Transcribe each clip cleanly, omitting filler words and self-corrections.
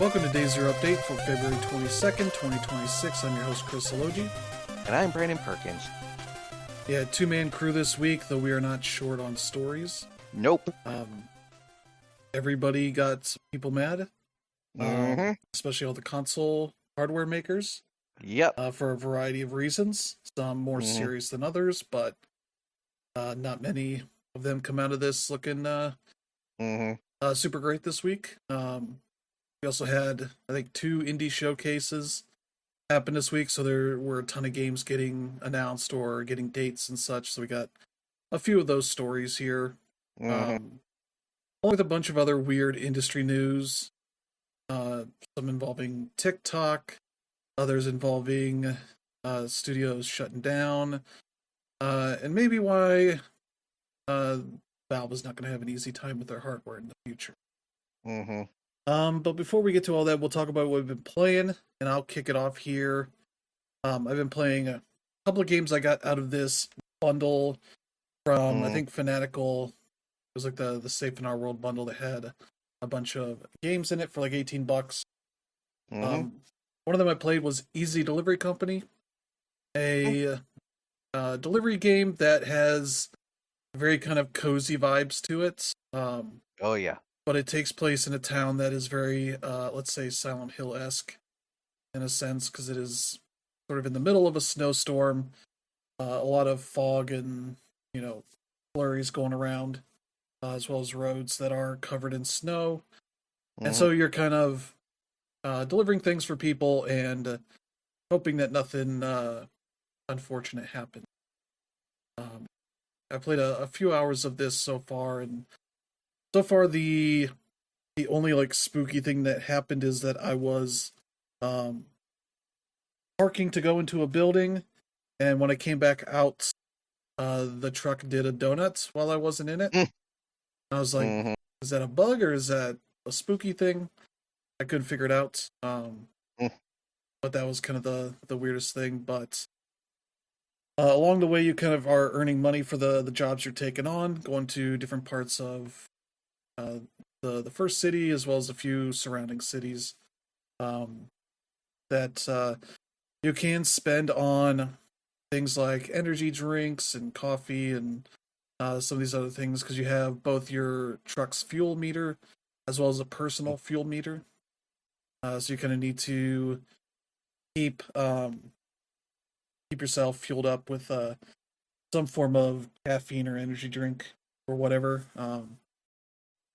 Welcome to Day Zero Update for February 22nd, 2026. I'm your host, Chris Alogi. And I'm Brandon Perkins. Yeah, two-man crew this week, though we are not short on stories. Nope. Everybody got some people mad, Mm-hmm. especially all the console hardware makers, Yep. for a variety of reasons. Some more Mhm. serious than others, but not many of them come out of this looking Mm-hmm. super great this week. We also had, I think, two indie showcases happen this week, so there were a ton of games getting announced or getting dates and such. So we got a few of those stories here, Mm-hmm. along with a bunch of other weird industry news. Some involving TikTok, others involving studios shutting down, and maybe why uh, Valve is not going to have an easy time with their hardware in the future. Mm-hmm. But before we get to all that, we'll talk about what we've been playing, and I'll kick it off here. I've been playing a couple of games I got out of this bundle from, I think, Fanatical. It was like the Safe in Our World bundle that had a bunch of games in it for like $18. Mm-hmm. One of them I played was Easy Delivery Company, a delivery game that has very kind of cozy vibes to it. Oh yeah. But it takes place in a town that is very, let's say, Silent Hill-esque in a sense, because it is sort of in the middle of a snowstorm, a lot of fog and, flurries going around, as well as roads that are covered in snow. And Mm-hmm. so you're kind of delivering things for people and hoping that nothing unfortunate happens. I played a few hours of this so far, and so far the only like spooky thing that happened is that I was um, parking to go into a building, and when I came back out, the truck did a donut while I wasn't in it. I was like, Mm-hmm. is that a bug or is that a spooky thing? I couldn't figure it out. But that was kind of the weirdest thing. But along the way, you kind of are earning money for the jobs you're taking on, going to different parts of uh, the first city as well as a few surrounding cities um, that you can spend on things like energy drinks and coffee and some of these other things because you have both your truck's fuel meter as well as a personal fuel meter. So you kind of need to keep keep yourself fueled up with some form of caffeine or energy drink or whatever.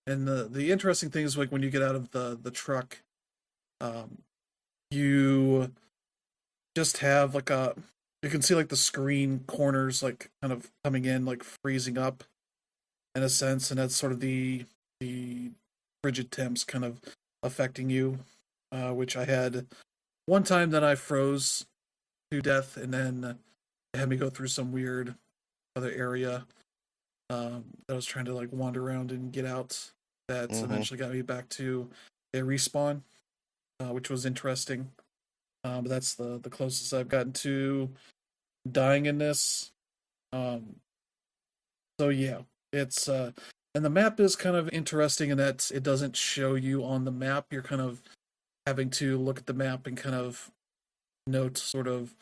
And the interesting thing is like when you get out of the truck, um, you just have like a you can see like the screen corners like kind of coming in like freezing up in a sense, and that's sort of the frigid temps kind of affecting you, which I had one time that I froze to death, and then it had me go through some weird other area that I was trying to like wander around and get out. That Mm-hmm. eventually got me back to a respawn, which was interesting. But that's the closest I've gotten to dying in this. Um, so yeah, it's and the map is kind of interesting in that it doesn't show you on the map. You're kind of having to look at the map and kind of note sort of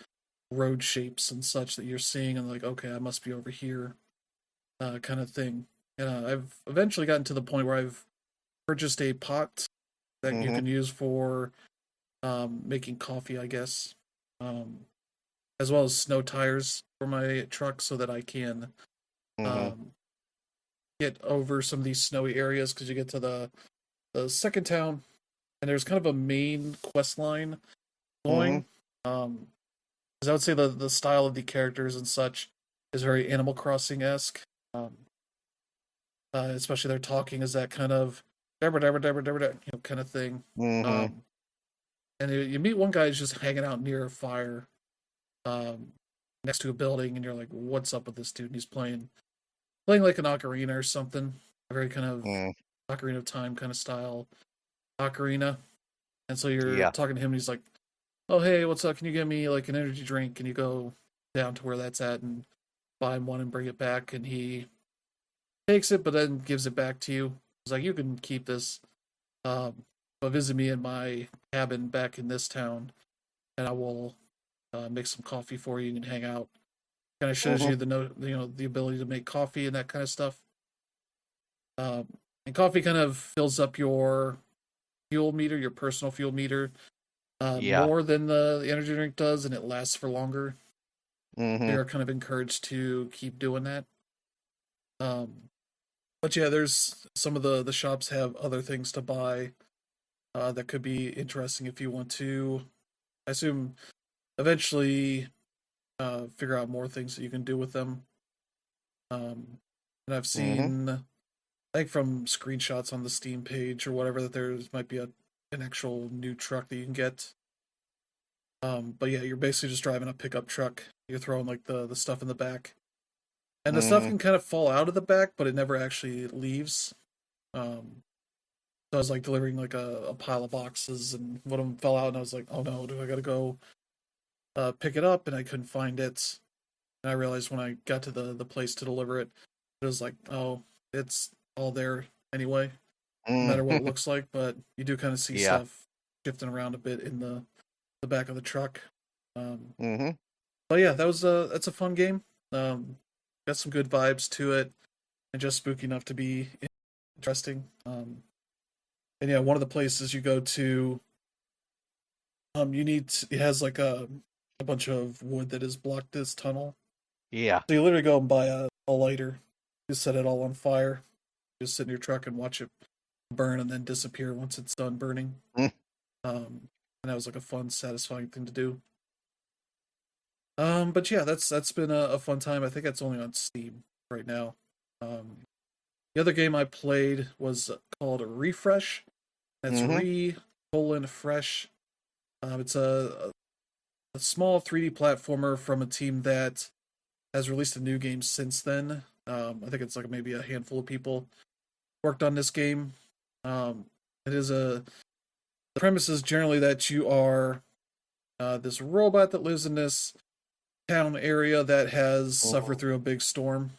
road shapes and such that you're seeing, and like, okay, I must be over here, kind of thing. And I've eventually gotten to the point where I've purchased a pot that you Mm-hmm. can use for making coffee, I guess, as well as snow tires for my truck so that I can Mm-hmm. um, get over some of these snowy areas because you get to the second town and there's kind of a main quest line Mm-hmm. going. Because I would say the style of the characters and such is very Animal Crossing esque. Um, Especially their talking is that kind of kind of thing. Mm-hmm. Um, and you meet one guy who's just hanging out near a fire, um, next to a building, and you're like, "What's up with this dude?" And he's playing like an ocarina or something, a very kind of Mm. Ocarina of Time kind of style ocarina. And so you're Yeah. talking to him, and he's like, "Oh hey, what's up? Can you get me like an energy drink?" And you go down to where that's at and buy him one and bring it back, and he takes it, but then gives it back to you. He's like, "You can keep this." Um, visit me in my cabin back in this town, and I will make some coffee for you and hang out. Kind of shows Mhm. you the ability to make coffee and that kind of stuff. Um, and coffee kind of fills up your fuel meter, your personal fuel meter, Yeah. more than the energy drink does, and it lasts for longer. They Mhm. are kind of encouraged to keep doing that. Um, but yeah, there's some of the shops have other things to buy that could be interesting if you want to. I assume eventually figure out more things that you can do with them. Um, and I've Mhm. seen, I think from screenshots on the Steam page or whatever, that there's might be an actual new truck that you can get. But yeah, you're basically just driving a pickup truck. You're throwing like the stuff in the back, and the stuff Mhm. can kind of fall out of the back, but it never actually leaves. Um, so I was like delivering like a pile of boxes, and one of them fell out, and I was like, "Oh no, do I gotta go pick it up?" And I couldn't find it. And I realized when I got to the place to deliver it, it was like, "Oh, it's all there anyway, no Mm. matter what it looks like." But you do kind of see Yeah. stuff shifting around a bit in the back of the truck. Um, Mhm. but yeah, that's a fun game. Got some good vibes to it, and just spooky enough to be interesting. And yeah, one of the places you go to, it has like a bunch of wood that has blocked this tunnel. Yeah. So you literally go and buy a lighter, you set it all on fire, just sit in your truck and watch it burn and then disappear once it's done burning. Mm. And that was like a fun, satisfying thing to do. But yeah, that's been a fun time. I think that's only on Steam right now. Um, the other game I played was called Refresh. That's Mhm. Fresh. It's a small 3D platformer from a team that has released a new game since then. I think it's like maybe a handful of people worked on this game. Um, it is the premise is generally that you are this robot that lives in this town area that has suffered Mhm. through a big storm,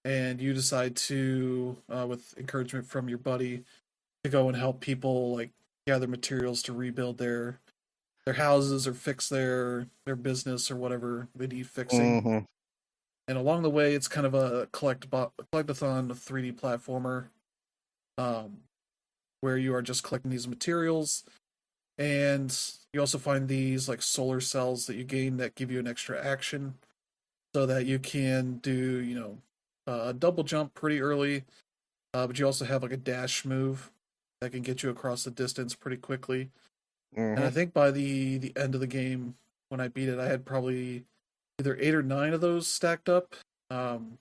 and you decide to, with encouragement from your buddy, to go and help people like gather materials to rebuild their houses or fix their business or whatever they need fixing. Mhm. And along the way, it's kind of a collectathon 3D platformer, um, where you are just collecting these materials, and you also find these like solar cells that you gain that give you an extra action, so that you can do a double jump pretty early, but you also have like a dash move that can get you across the distance pretty quickly. And I Mhm. think by the end of the game, when I beat it, I had probably either 8 or 9 of those stacked up. Um,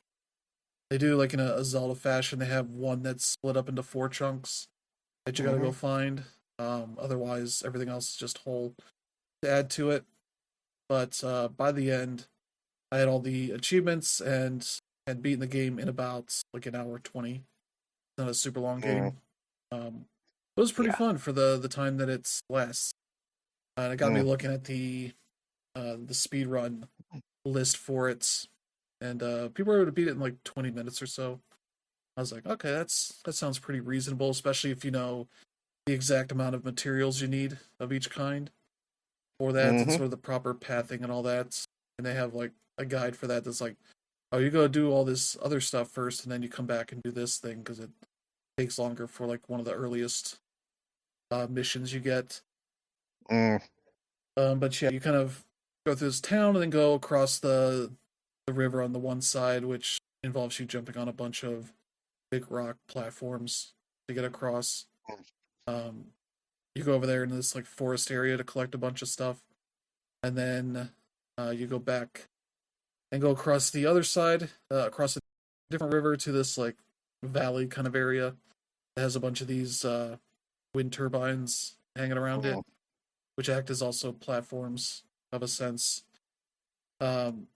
they do like in a Zelda fashion. They have one that's split up into 4 chunks that you got to go Mhm. find. Otherwise, everything else is just whole to add to it. But by the end, I had all the achievements and had beaten the game in about like an hour 20. It's not a super long Mm. game. It was pretty Yeah. fun for the time that it's lasts. And it got me Mm. looking at the speed run list for it, and people were able to beat it in like 20 minutes or so. I was like, okay, that sounds pretty reasonable, especially if you know the exact amount of materials you need of each kind for that, and Mhm. sort of the proper pathing and all that. And they have like a guide for that that's like, oh, you go do all this other stuff first, and then you come back and do this thing because it takes longer for like one of the earliest missions you get. Mm. But yeah, you kind of go through this town and then go across the river on the one side, which involves you jumping on a bunch of big rock platforms to get across. Um, you go over there in this like forest area to collect a bunch of stuff, and then you go back and go across the other side, across a different river to this like valley kind of area that has a bunch of these wind turbines hanging around it, Mm. which act as also platforms of a sense. Um,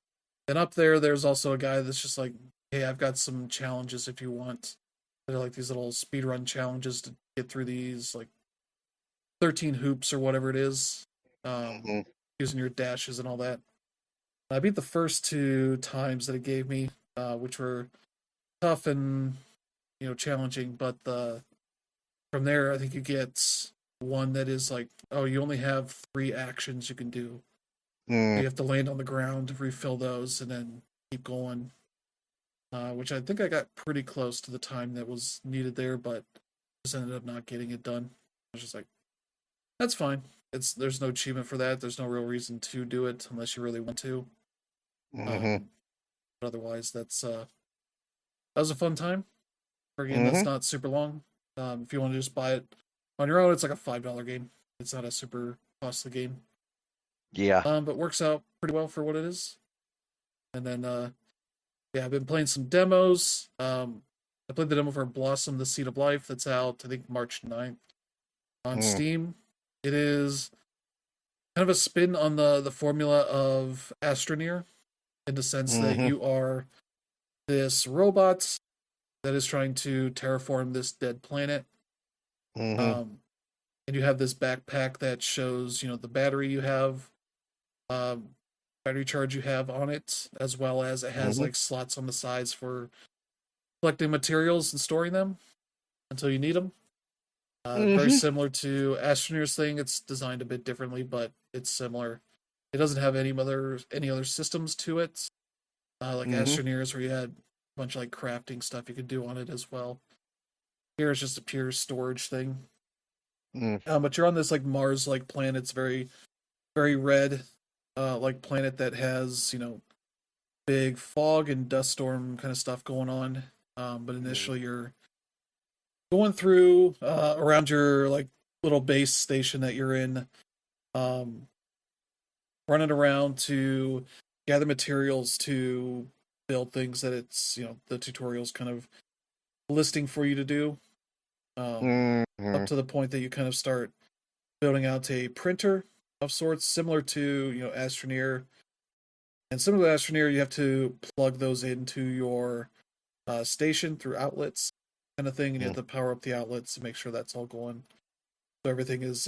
and up there, there's also a guy that's just like, hey, I've got some challenges if you want. They're like these little speed run challenges to get through these like 13 hoops or whatever it is, um, Mhm. using your dashes and all that. I beat the first 2 times that it gave me, which were tough and challenging, but from there, I think you get one that is like, oh, you only have 3 actions you can do. You have to land on the ground, refill those, and then keep going. Which I think I got pretty close to the time that was needed there, but just ended up not getting it done. I was just like, that's fine. There's no achievement for that. There's no real reason to do it unless you really want to. But otherwise, that was a fun time for a game that's not super long. If you want to just buy it on your own, it's like a $5 game. It's not a super costly game. Yeah. But works out pretty well for what it is. And then, yeah, I've been playing some demos. I played the demo for Blossom: The Seed of Life. That's out, I think, March 9th on Steam. It is kind of a spin on the formula of Astroneer, in the sense that you are this robot that is trying to terraform this dead planet. And you have this backpack that shows, the battery you have, battery charge you have on it, as well as it has like slots on the sides for collecting materials and storing them until you need them. Very similar to Astroneer's thing. It's designed a bit differently, but it's similar. It doesn't have any other systems to it, like Astroneer's, where you had a bunch of like crafting stuff you could do on it as well. Here it's just a pure storage thing. But you're on this like Mars-like planet. It's very, very red, like planet that has big fog and dust storm kind of stuff going on. But initially you're going through around your like little base station that you're in, running around to gather materials to build things that it's the tutorial's kind of listing for you to do, up to the point that you kind of start building out a printer of sorts, similar to Astroneer. And similar to Astroneer, you have to plug those into your station through outlets, kind of thing, and you have to power up the outlets to make sure that's all going, so everything is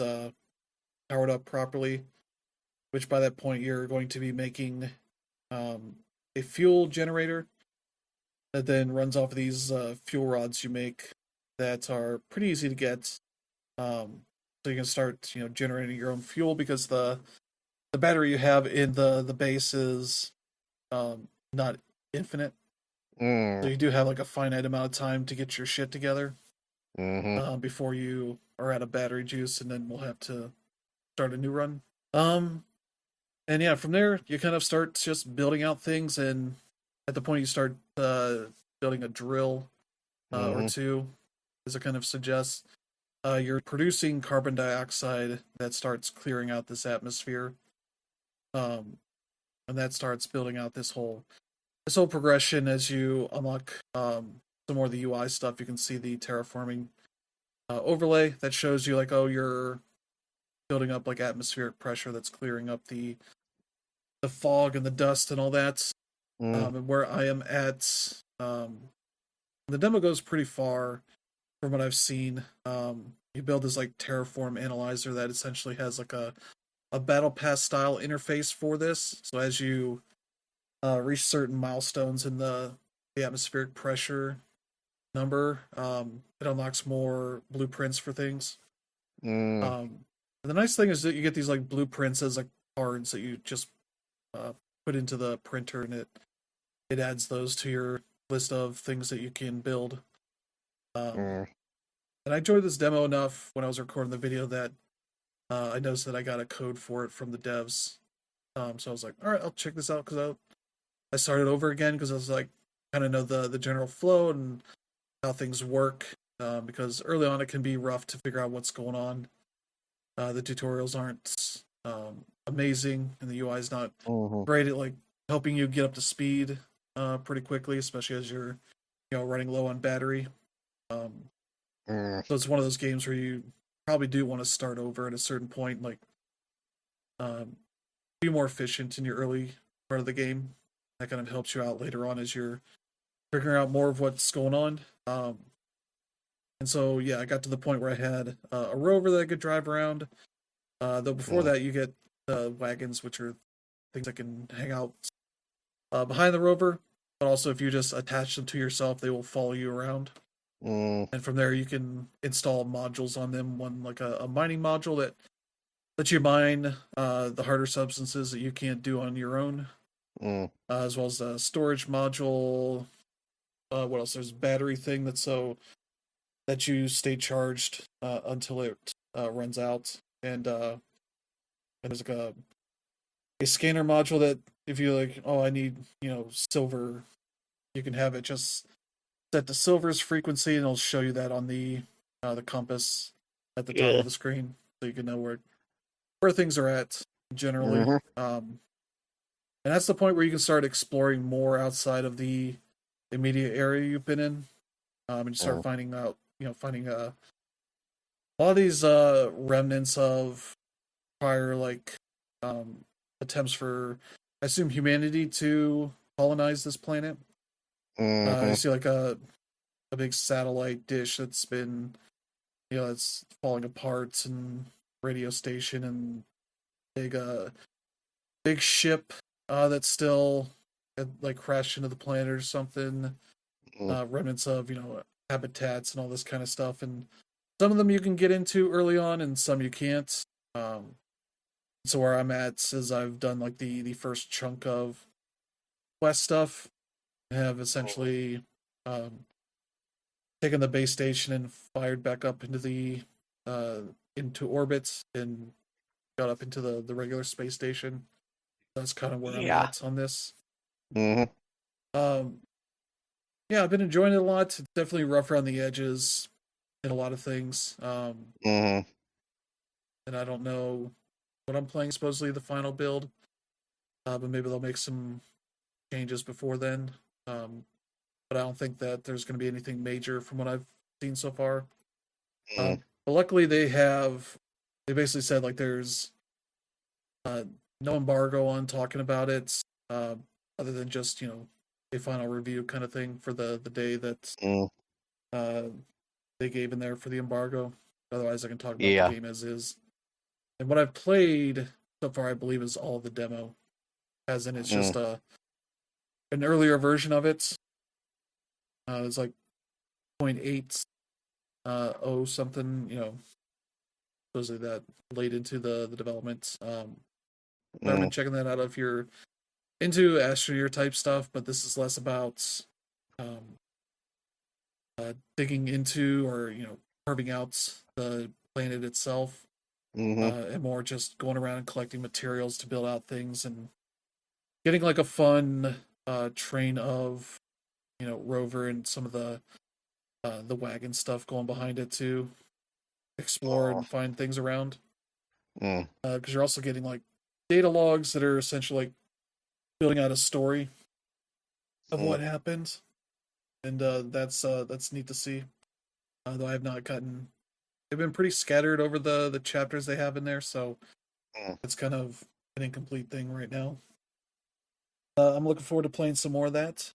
powered up properly. Which by that point you're going to be making a fuel generator that then runs off of these fuel rods you make that are pretty easy to get. So you can start generating your own fuel, because the battery you have in the base is not infinite. So you do have like a finite amount of time to get your shit together before you are out of battery juice, and then we'll have to start a new run. And yeah, from there you kind of start just building out things, and at the point you start building a drill or two, as it kind of suggests, you're producing carbon dioxide that starts clearing out this atmosphere, and that starts building out this whole progression. As you unlock some more of the UI stuff, you can see the terraforming overlay that shows you like, oh, you're building up like atmospheric pressure that's clearing up the fog and the dust and all that. And where I am at, the demo goes pretty far from what I've seen. You build this like terraform analyzer that essentially has like a battle pass style interface for this. So as you reach certain milestones in the atmospheric pressure number, it unlocks more blueprints for things. And the nice thing is that you get these like blueprints as like cards that you just put into the printer, and it adds those to your list of things that you can build. And I enjoyed this demo enough when I was recording the video that I noticed that I got a code for it from the devs. So I was like, all right, I'll check this out, because I started over again, because I was like, kind of know the general flow and how things work, because early on it can be rough to figure out what's going on. The tutorials aren't amazing, and the UI is not great at like helping you get up to speed pretty quickly, especially as you're running low on battery. So it's one of those games where you probably do want to start over at a certain point, like be more efficient in your early part of the game. That kind of helps you out later on as you're figuring out more of what's going on. And so yeah, I got to the point where I had a rover that I could drive around. Though before that, you get wagons, which are things that can hang out behind the rover. But also, if you just attach them to yourself, they will follow you around. and from there you can install modules on them. One like a mining module that lets you mine the harder substances that you can't do on your own, as well as a storage module. What else? There's a battery thing that's so that you stay charged until it runs out, and there's like a scanner module that if you like, oh, I need silver, you can have it just set to silver's frequency, and it'll show you that on the compass at the top Yeah. of the screen, so you can know where things are at generally. And that's the point where you can start exploring more outside of the immediate area you've been in, and you start finding out, finding a lot of these remnants of prior like um, attempts for, I assume, humanity to colonize this planet. You see like a big satellite dish that's been, it's falling apart, and radio station, and big big ship that's still like crashed into the planet or something. Remnants of habitats and all this kind of stuff, and some of them you can get into early on, and some you can't. So where I'm at is I've done like the first chunk of quest stuff. I have essentially um, taken the base station and fired back up into the uh, into orbit and got up into the regular space station. That's kind of where I'm Yeah. at on this. Um, yeah, I've been enjoying it a lot. It's definitely rough around the edges in a lot of things. And I don't know what I'm playing. Supposedly the final build, but maybe they'll make some changes before then. But I don't think that there's going to be anything major from what I've seen so far. But luckily they basically said like there's no embargo on talking about it, other than just a final review kind of thing for the day that uh, they gave in there for the embargo. Otherwise, I can talk about the Yeah. game as is. And what I've played so far, I believe, is all the demo, as in it's just an earlier version of it. It's like 0.8 something, supposedly that late into the development. I haven't been checking that out if you're into astroneer type stuff, but this is less about um, digging into or carving out the planet itself, and more just going around and collecting materials to build out things and getting like a fun train of rover and some of the wagon stuff going behind it to explore and find things around. Because you're also getting like data logs that are essentially like building out a story of what happened, and that's neat to see. Though I have not gotten, they've been pretty scattered over the chapters they have in there, so it's kind of an incomplete thing right now. I'm looking forward to playing some more of that.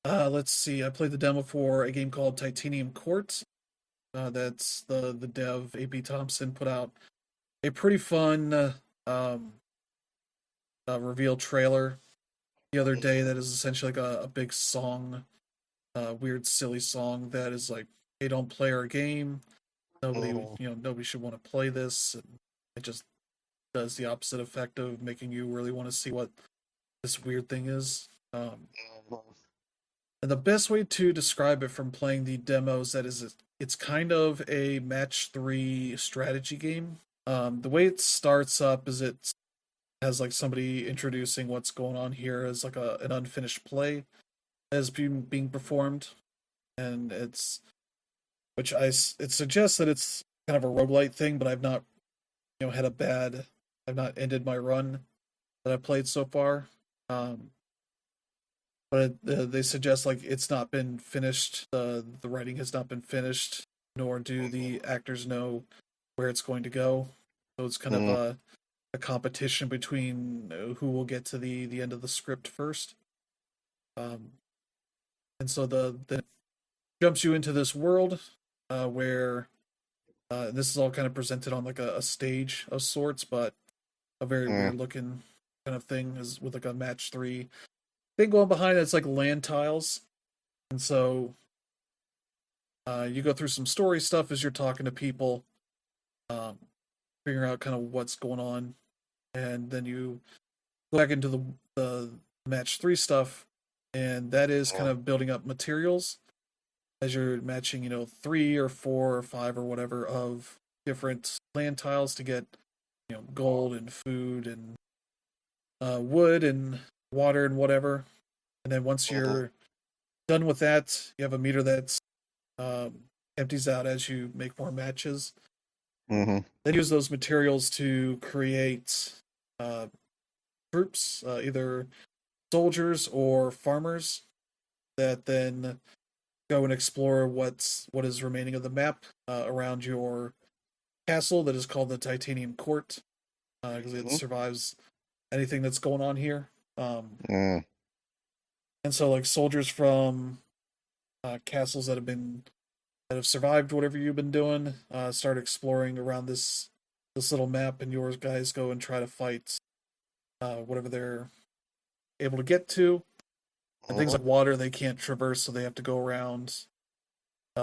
Let's see. I played the demo for a game called Titanium Court. That's the dev AP Thompson put out a pretty fun um, reveal trailer the other day that is essentially like a big song, weird silly song that is like, hey, don't play our game. Nobody should want to play this. And it just does the opposite effect of making you really want to see what this weird thing is. And the best way to describe it from playing the demos that is it's kind of a match 3 strategy game. The way it starts up is it has like somebody introducing what's going on here as like an unfinished play as being performed, and it suggests that it's kind of a roguelite thing, but I've not I've not ended my run that I've played so far. But they suggest like it's not been finished. The writing has not been finished, nor do the actors know where it's going to go. So it's kind of a competition between who will get to the end of the script first. And so then it jumps you into this world where this is all kind of presented on like a stage of sorts, but a very weird looking kind of thing is with like a match 3 thing going behind it. It's like land tiles, And so you go through some story stuff as you're talking to people, um, figuring out kind of what's going on, and then you go back into the match 3 stuff, and that is kind of building up materials as you're matching, 3 or 4 or 5 or whatever of different land tiles to get, gold and food and wood and water and whatever. And then once you're done with that, you have a meter that um, empties out as you make more matches. Then use those materials to create uh, troops, either soldiers or farmers, that then go and explore what is remaining of the map around your castle that is called the Titanium Court, because it survives anything that's going on here. And so, like, soldiers from castles that have survived whatever you've been doing start exploring around this little map, and yours guys go and try to fight whatever they're able to get to. And things like water they can't traverse, so they have to go around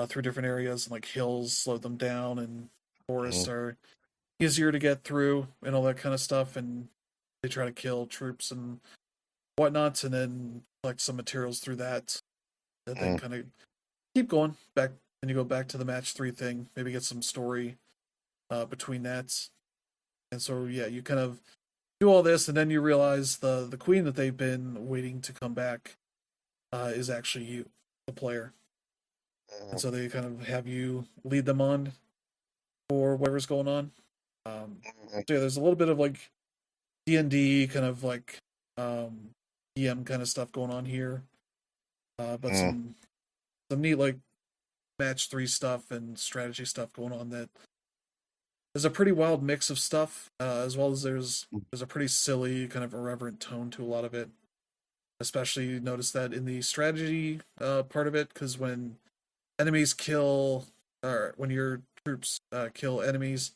through different areas, and like hills slow them down, and forests are easier to get through, and all that kind of stuff. And they try to kill troops and whatnot, and then collect some materials through that. That then kind of keep going back, and you go back to the match 3 thing. Maybe get some story between that, and so yeah, you kind of do all this, and then you realize the queen that they've been waiting to come back is actually you, the player. And so they kind of have you lead them on for whatever's going on. So yeah, there's a little bit of like D&D kind of like DM kind of stuff going on here, but some neat like match 3 stuff and strategy stuff going on. That there's a pretty wild mix of stuff, as well as there's a pretty silly kind of irreverent tone to a lot of it. Especially you notice that in the strategy part of it, because when enemies kill, or when your troops kill enemies,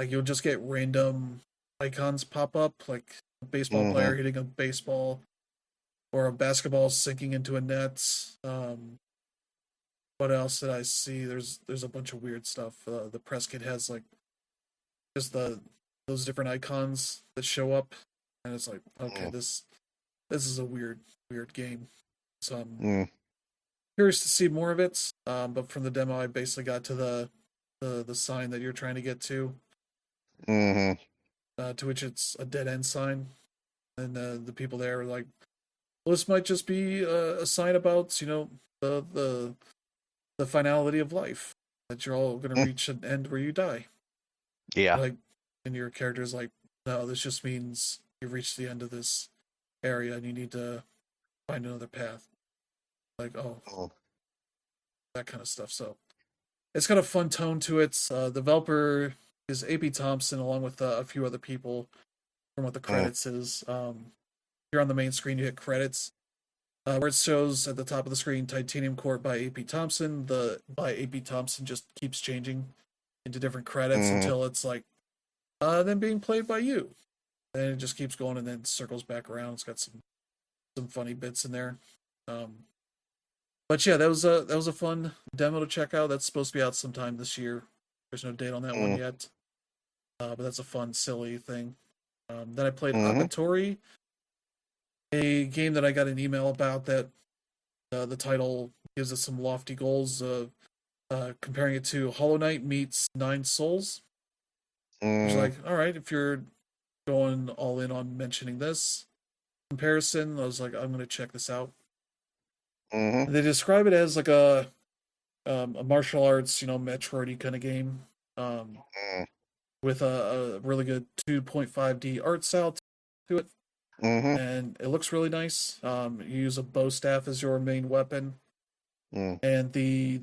like you'll just get random icons pop up, like a baseball player hitting a baseball, or a basketball sinking into a net. What else did I see? There's a bunch of weird stuff. The press kit has like just those different icons that show up, and it's like, okay, this is a weird game. So I'm curious to see more of it. But from the demo, I basically got to the sign that you're trying to get to, to which it's a dead end sign, and the people there are like, well, this might just be a sign about the finality of life, that you're all going to reach an end where you die. Yeah. Like, and your character is like, no, this just means you've reached the end of this area and you need to find another path. Like, that kind of stuff. So it's got a fun tone to it. Developer is AP Thompson, along with a few other people from what the credits is. Here on the main screen, you hit credits, where it shows at the top of the screen Titanium Court by AP Thompson. The by AP Thompson just keeps changing into different credits until it's like then being played by you. And it just keeps going and then circles back around. It's got some funny bits in there. But yeah, that was a fun demo to check out. That's supposed to be out sometime this year. There's no date on that one yet. But that's a fun, silly thing. Then I played Akatori, a game that I got an email about that the title gives us some lofty goals, comparing it to Hollow Knight meets Nine Souls. Which is like, all right, if you're going all in on mentioning this comparison, I was like, I'm going to check this out. They describe it as like a martial arts, Metroid kind of game, with a really good 2.5D art style to it, and it looks really nice. You use a bow staff as your main weapon, and the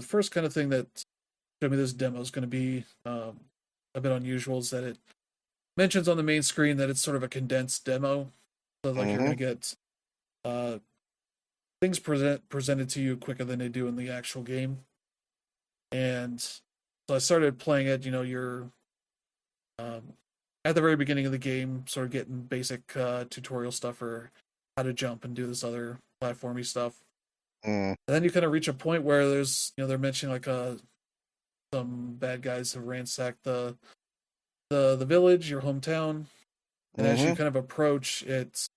first kind of thing that showed me this demo is going to be a bit unusual is that it mentions on the main screen that it's sort of a condensed demo, so like you're going to get things presented to you quicker than they do in the actual game. And so I started playing it. You're at the very beginning of the game, sort of getting basic tutorial stuff for how to jump and do this other platformy stuff. Mm. And then you kind of reach a point where there's, they're mentioning like some bad guys have ransacked the village, your hometown, and as you Mm-hmm. kind of approach, it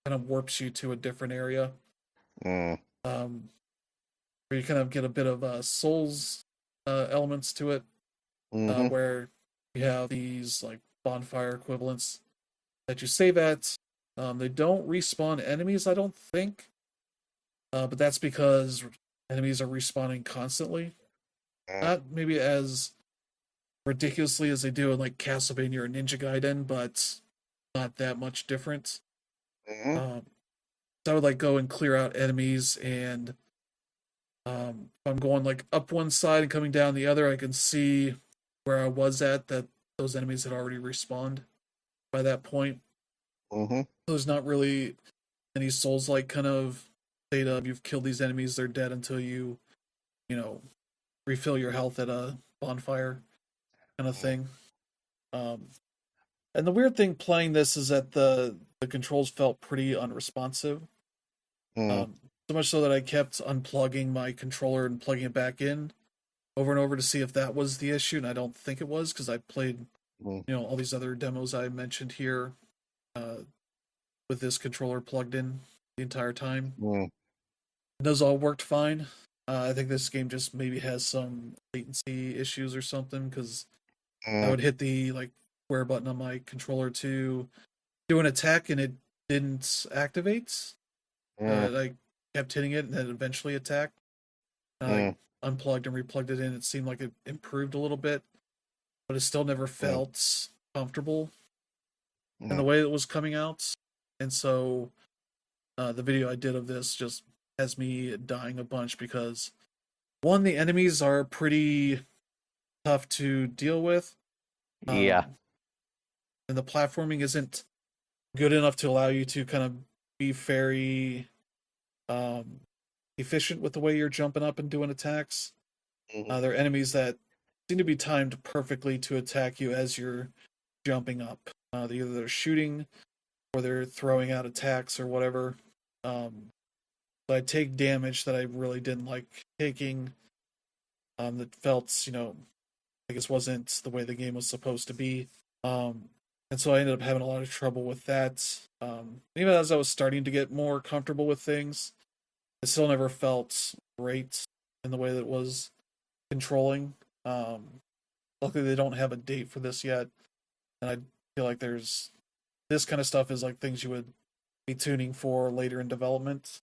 kind of warps you to a different area. Mm. Um, where you kind of get a bit of Souls elements to it, Mm-hmm. where you have these like bonfire equivalents that you save at. They don't respawn enemies, I don't think, but that's because enemies are respawning constantly. Mm. Not maybe as ridiculously as they do in like Castlevania or Ninja Gaiden, but not that much different. Mm-hmm. So I would like go and clear out enemies, and if I'm going like up one side and coming down the other, I can see where I was at that those enemies had already respawned by that point. Mm-hmm. So there's not really any Souls like kind of state of you've killed these enemies, they're dead until you know, refill your health at a bonfire kind of thing. Um, and the weird thing playing this is that the controls felt pretty unresponsive. Mm. So much so that I kept unplugging my controller and plugging it back in over and over to see if that was the issue, and I don't think it was because I played, Mm. all these other demos I mentioned here uh, with this controller plugged in the entire time. Mm. Those all worked fine. I think this game just maybe has some latency issues or something because I Mm. would hit the like square button on my controller to do an attack and it didn't activate. Mm. I kept hitting it and then eventually attacked. I Mm. unplugged and replugged it in. It seemed like it improved a little bit, but it still never Mm. felt comfortable in the Mm. way it was coming out. And so the video I did of this just has me dying a bunch because one, the enemies are pretty tough to deal with, Yeah. um, and the platforming isn't good enough to allow you to kind of be very um, efficient with the way you're jumping up and doing attacks. Mm-hmm. They're enemies that seem to be timed perfectly to attack you as you're jumping up. Either they're shooting or they're throwing out attacks or whatever. So I take damage that I really didn't like taking. That felt, I guess wasn't the way the game was supposed to be. Um, and so I ended up having a lot of trouble with that. Even as I was starting to get more comfortable with things, it still never felt great in the way that it was controlling. Um, Luckily, they don't have a date for this yet, and I feel like there's this kind of stuff is like things you would be tuning for later in development.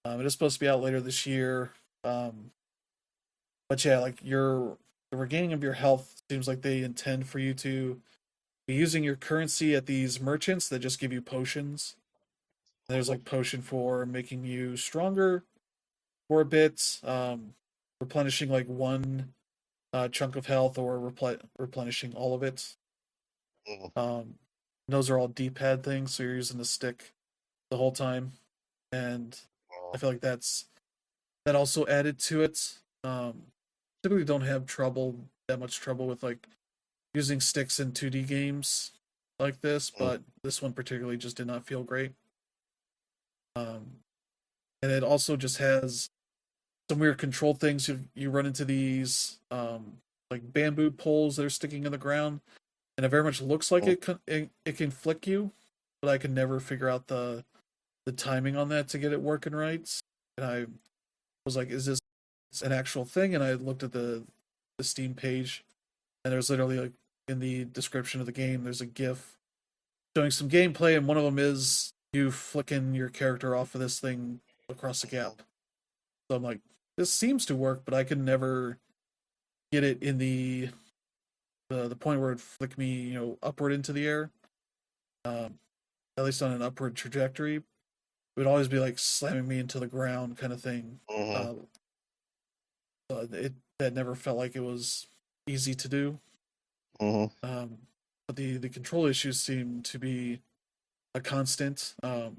It is supposed to be out later this year, but yeah, like the regaining of your health seems like they intend for you to be using your currency at these merchants that just give you potions. There's like potion for making you stronger for a bit, replenishing like one chunk of health or replenishing all of it. Mm. Um, those are all D-pad things, so you're using the stick the whole time, and I feel like that also added to it. Typically, don't have that much trouble with like using sticks in 2D games like this, Mm. but this one particularly just did not feel great. Um, and it also just has some weird control things. You run into these like bamboo poles that are sticking in the ground, and it very much looks like Mm. it can flick you, but I can never figure out the timing on that to get it working right. And I was like, is this an actual thing? And I looked at the Steam page, and there's literally like in the description of the game, there's a GIF showing some gameplay, and one of them is you flicking your character off of this thing across the gap. So I'm like, this seems to work, but I can never get it in the point where it flick me, upward into the air. Um, at least on an upward trajectory, it would always be like slamming me into the ground, kind of thing. Mm-hmm. Uh, it that never felt like it was easy to do. Mm-hmm. But the control issues seem to be a constant. And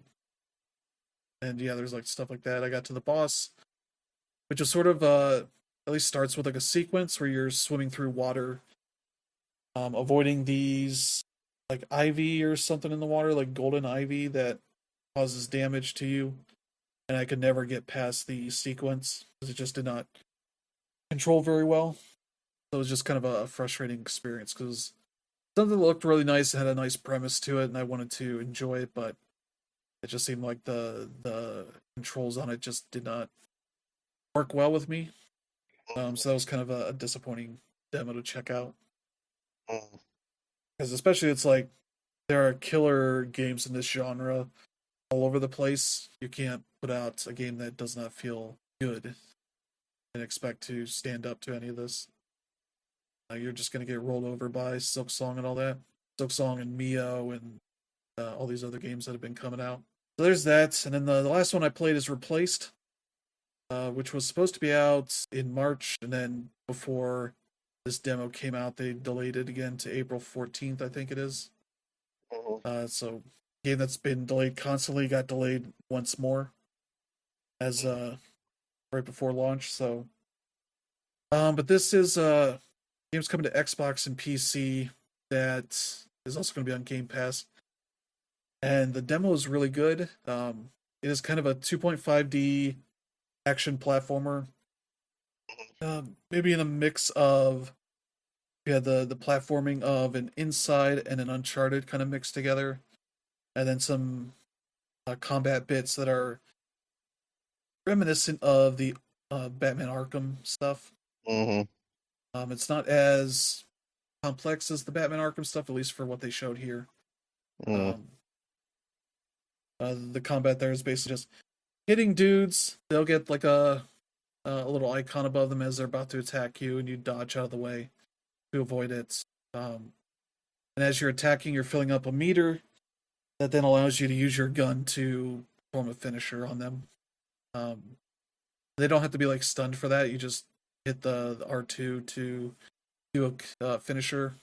yeah, there's like stuff like that. I got to the boss, which is sort of at least starts with like a sequence where you're swimming through water, avoiding these like ivy or something in the water, like golden ivy that causes damage to you. and I could never get past the sequence because it just did not control very well. So it was just kind of a frustrating experience because something that looked really nice and had a nice premise to it, and I wanted to enjoy it, but it just seemed like the controls on it just did not work well with me. So that was kind of a disappointing demo to check out because especially it's like there are killer games in this genre all over the place. You can't put out a game that does not feel good and expect to stand up to any of this. You're just gonna get rolled over by Silk Song and all that. Silk Song and Mio and all these other games that have been coming out. So there's that, and then the last one I played is Replaced, which was supposed to be out in March, and then before this demo came out, they delayed it again to April 14th, I think it is. So game that's been delayed constantly got delayed once more as right before launch. So, but this is game's coming to Xbox and PC that is also going to be on Game Pass, and the demo is really good. It is kind of a 2.5D action platformer, maybe in a mix of the platforming of an Inside and an Uncharted kind of mixed together, and then some combat bits that are reminiscent of the Batman Arkham stuff. It's not as complex as the Batman Arkham stuff, at least for what they showed here. The combat there is basically just hitting dudes. They'll get like a little icon above them as they're about to attack you, and you dodge out of the way to avoid it. And as you're attacking, you're filling up a meter that then allows you to use your gun to form a finisher on them. They don't have to be like stunned for that. You just hit the R2 to do a finisher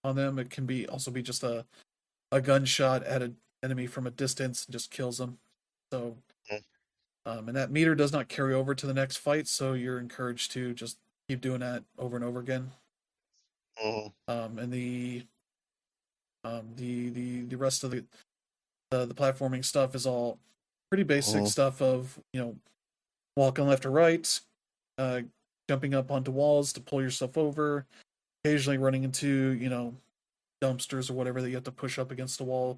on them. It can be also be just a gunshot at an enemy from a distance and just kills them. So, and that meter does not carry over to the next fight, so you're encouraged to just keep doing that over and over again. And the rest of the platforming stuff is all pretty basic stuff of walking left or right, jumping up onto walls to pull yourself over, occasionally running into dumpsters or whatever that you have to push up against the wall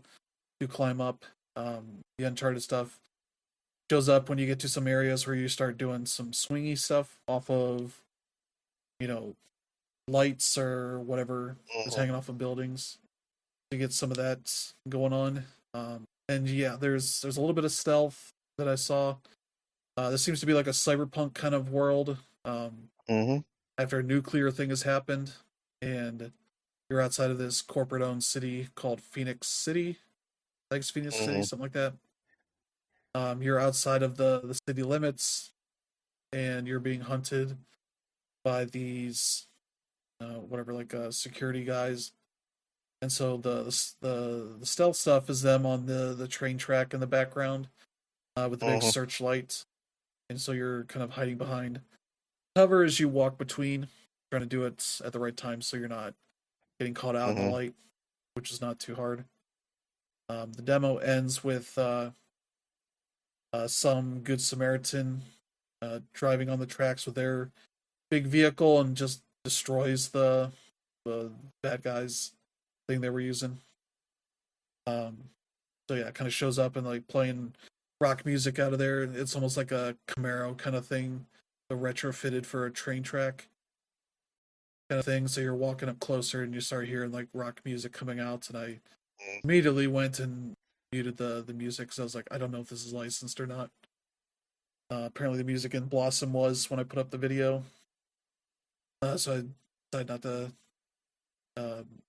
to climb up. The Uncharted stuff shows up when you get to some areas where you start doing some swingy stuff off of lights or whatever is hanging off of buildings to get some of that going on. And yeah, there's a little bit of stealth that I saw. This seems to be like a cyberpunk kind of world. After a nuclear thing has happened, and you're outside of this corporate-owned city called Phoenix City, like Phoenix City, something like that. You're outside of the city limits, and you're being hunted by these security guys. And so the stealth stuff is them on the train track in the background with the big searchlight, and so you're kind of hiding behind cover as you walk between, trying to do it at the right time so you're not getting caught out in the light, which is not too hard. The demo ends with some good Samaritan driving on the tracks with their big vehicle and just destroys the bad guys thing they were using. So yeah, it kind of shows up and like playing rock music out of there. It's almost like a Camaro kind of thing, retrofitted for a train track kind of thing. So you're walking up closer and you start hearing like rock music coming out, and I immediately went and muted the music because I was like, I don't know if this is licensed or not. Apparently the music in Blossom was when I put up the video, so I decided not to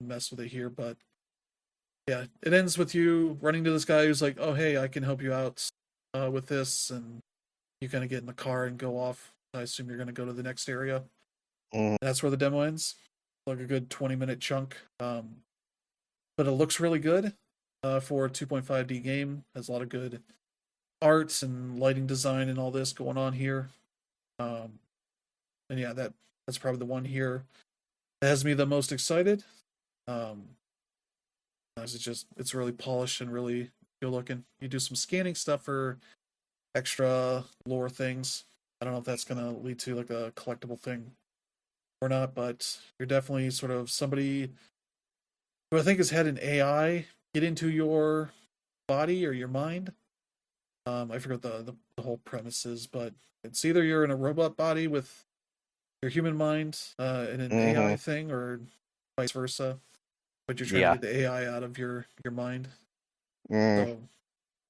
mess with it here. But yeah, it ends with you running to this guy who's like, oh hey, I can help you out with this, and you kind of get in the car and go off. I assume you're going to go to the next area. That's where the demo ends. Like a good 20-minute chunk. But it looks really good for a 2.5D game. Has a lot of good arts and lighting design and all this going on here. And yeah, that's probably the one here that has me the most excited. It's really polished and really good looking. You do some scanning stuff for extra lore things. I don't know if that's gonna lead to like a collectible thing or not, but you're definitely sort of somebody who I think has had an AI get into your body or your mind. I forget the whole premises, but it's either you're in a robot body with your human mind in an AI Mm-hmm. thing, or vice versa. But you're trying to Yeah. get the AI out of your mind. Mm. So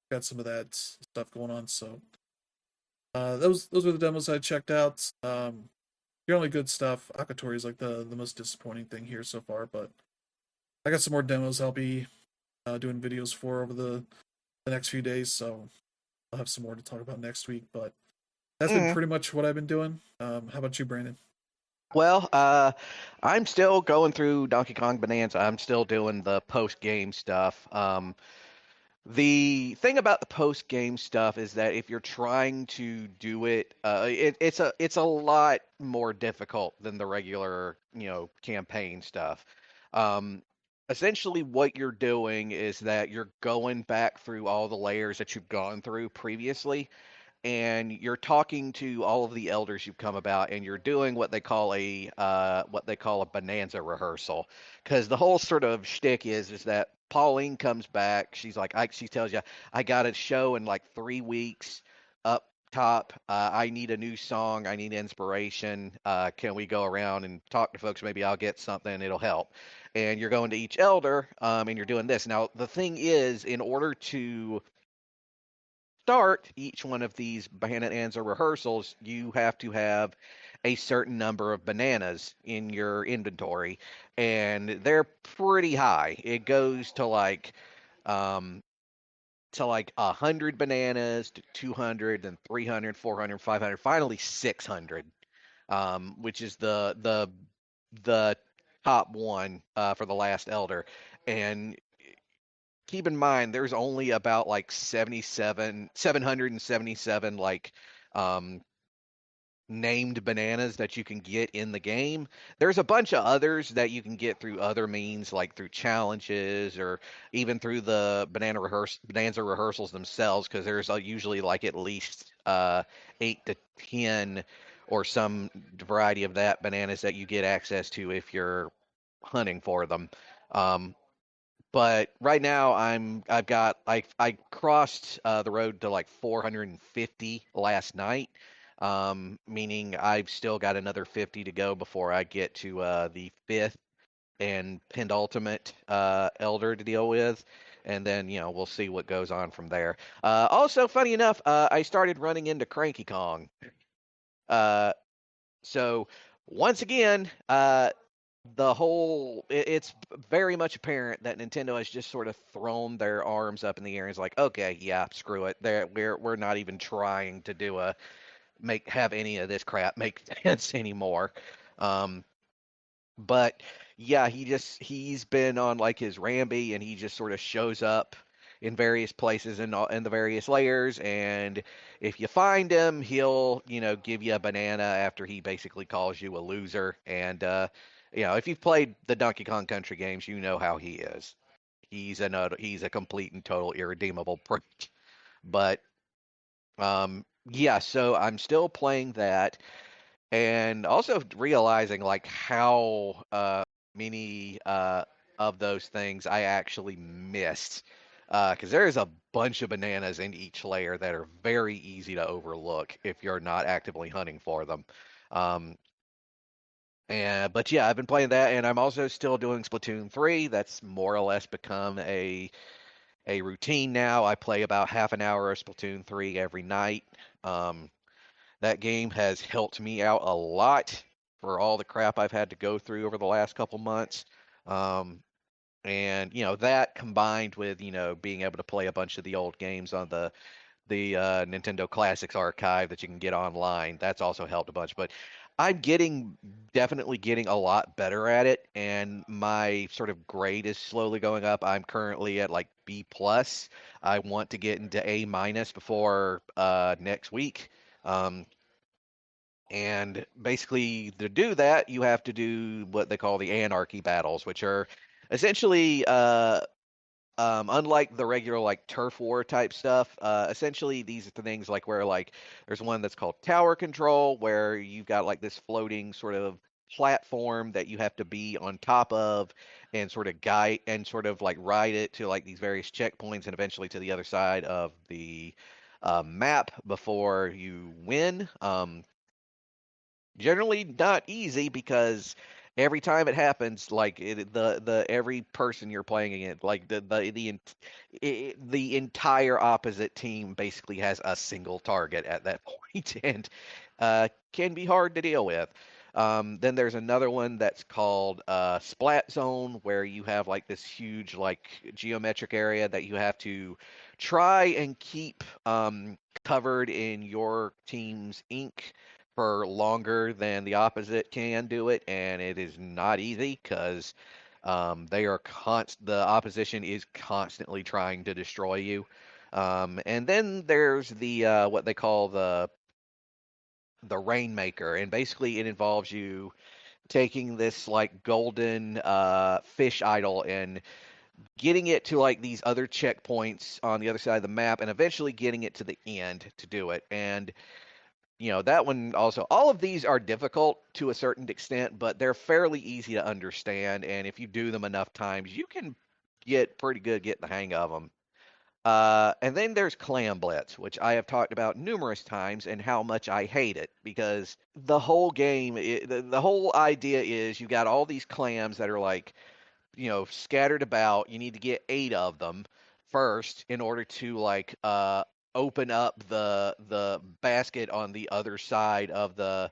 got some of that stuff going on. So those were the demos I checked out. Generally good stuff. Akatori is like the most disappointing thing here so far, but I got some more demos I'll be doing videos for over the next few days. So I'll have some more to talk about next week. But that's been Mm. pretty much what I've been doing. How about you, Brandon? Well, I'm still going through Donkey Kong Bonanza. I'm still doing the post game stuff. The thing about the post game stuff is that if you're trying to do it, it's a lot more difficult than the regular, campaign stuff. Um, Essentially, what you're doing is that you're going back through all the layers that you've gone through previously, and you're talking to all of the elders you've come about, and you're doing what they call a bonanza rehearsal, because the whole sort of shtick is that Pauline comes back. She tells you, I got a show in like 3 weeks up top. I need a new song. I need inspiration. Can we go around and talk to folks? Maybe I'll get something. It'll help. And you're going to each elder, and you're doing this. Now, the thing is, in order to start each one of these bonanza rehearsals, you have to have a certain number of bananas in your inventory, and they're pretty high. It goes um, to like 100 bananas, to 200, then 300, 400, 500, finally 600, which is the top one for the last elder. And keep in mind there's only about like 777 like um named bananas that you can get in the game. There's a bunch of others that you can get through other means, like through challenges or even through the bonanza rehearsals themselves, because there's usually like at least 8 to 10 or some variety of that bananas that you get access to if you're hunting for them. um but right now I've got I crossed the road to like 450 last night, meaning I've still got another 50 to go before I get to the fifth and penultimate elder to deal with, and then we'll see what goes on from there. Also, funny enough, I started running into Cranky Kong. Uh, so once again, it's very much apparent that Nintendo has just sort of thrown their arms up in the air and is like, okay, yeah, screw it. We're not even trying to have any of this crap make sense anymore. Um, but yeah, he's been on like his Ramby, and he just sort of shows up in various places in the various layers, and if you find him, he'll give you a banana after he basically calls you a loser. And if you've played the Donkey Kong Country games, you know how he is. He's a complete and total irredeemable prick. But yeah, so I'm still playing that, and also realizing like how many of those things I actually missed, because there's a bunch of bananas in each layer that are very easy to overlook if you're not actively hunting for them. Um, but yeah, I've been playing that, and I'm also still doing Splatoon 3. That's more or less become a routine now. I play about half an hour of Splatoon 3 every night. Um, that game has helped me out a lot for all the crap I've had to go through over the last couple months. Um, and that combined with being able to play a bunch of the old games on the Nintendo Classics archive that you can get online, that's also helped a bunch. But I'm definitely getting a lot better at it, and my sort of grade is slowly going up. I'm currently at like B plus. I want to get into A minus before next week. Um, and basically, to do that, you have to do what they call the anarchy battles, which are essentially unlike the regular like turf war type stuff, essentially these are the things like where like there's one that's called tower control, where you've got like this floating sort of platform that you have to be on top of and sort of guide and sort of like ride it to like these various checkpoints and eventually to the other side of the map before you win. Generally not easy because every time it happens, like the every person you're playing against, like the entire opposite team basically has a single target at that point, and can be hard to deal with. Then there's another one that's called Splat Zone, where you have like this huge like geometric area that you have to try and keep covered in your team's ink for longer than the opposite can do it, and it is not easy because the opposition is constantly trying to destroy you. And then there's the what they call the Rainmaker, and basically it involves you taking this like golden fish idol and getting it to like these other checkpoints on the other side of the map, and eventually getting it to the end to do it. And that one also, all of these are difficult to a certain extent, but they're fairly easy to understand. And if you do them enough times, you can get pretty good getting the hang of them. And then there's Clam Blitz, which I have talked about numerous times and how much I hate it because the whole game, the whole idea is you got all these clams that are like, scattered about. You need to get 8 of them first in order to like open up the basket on the other side of the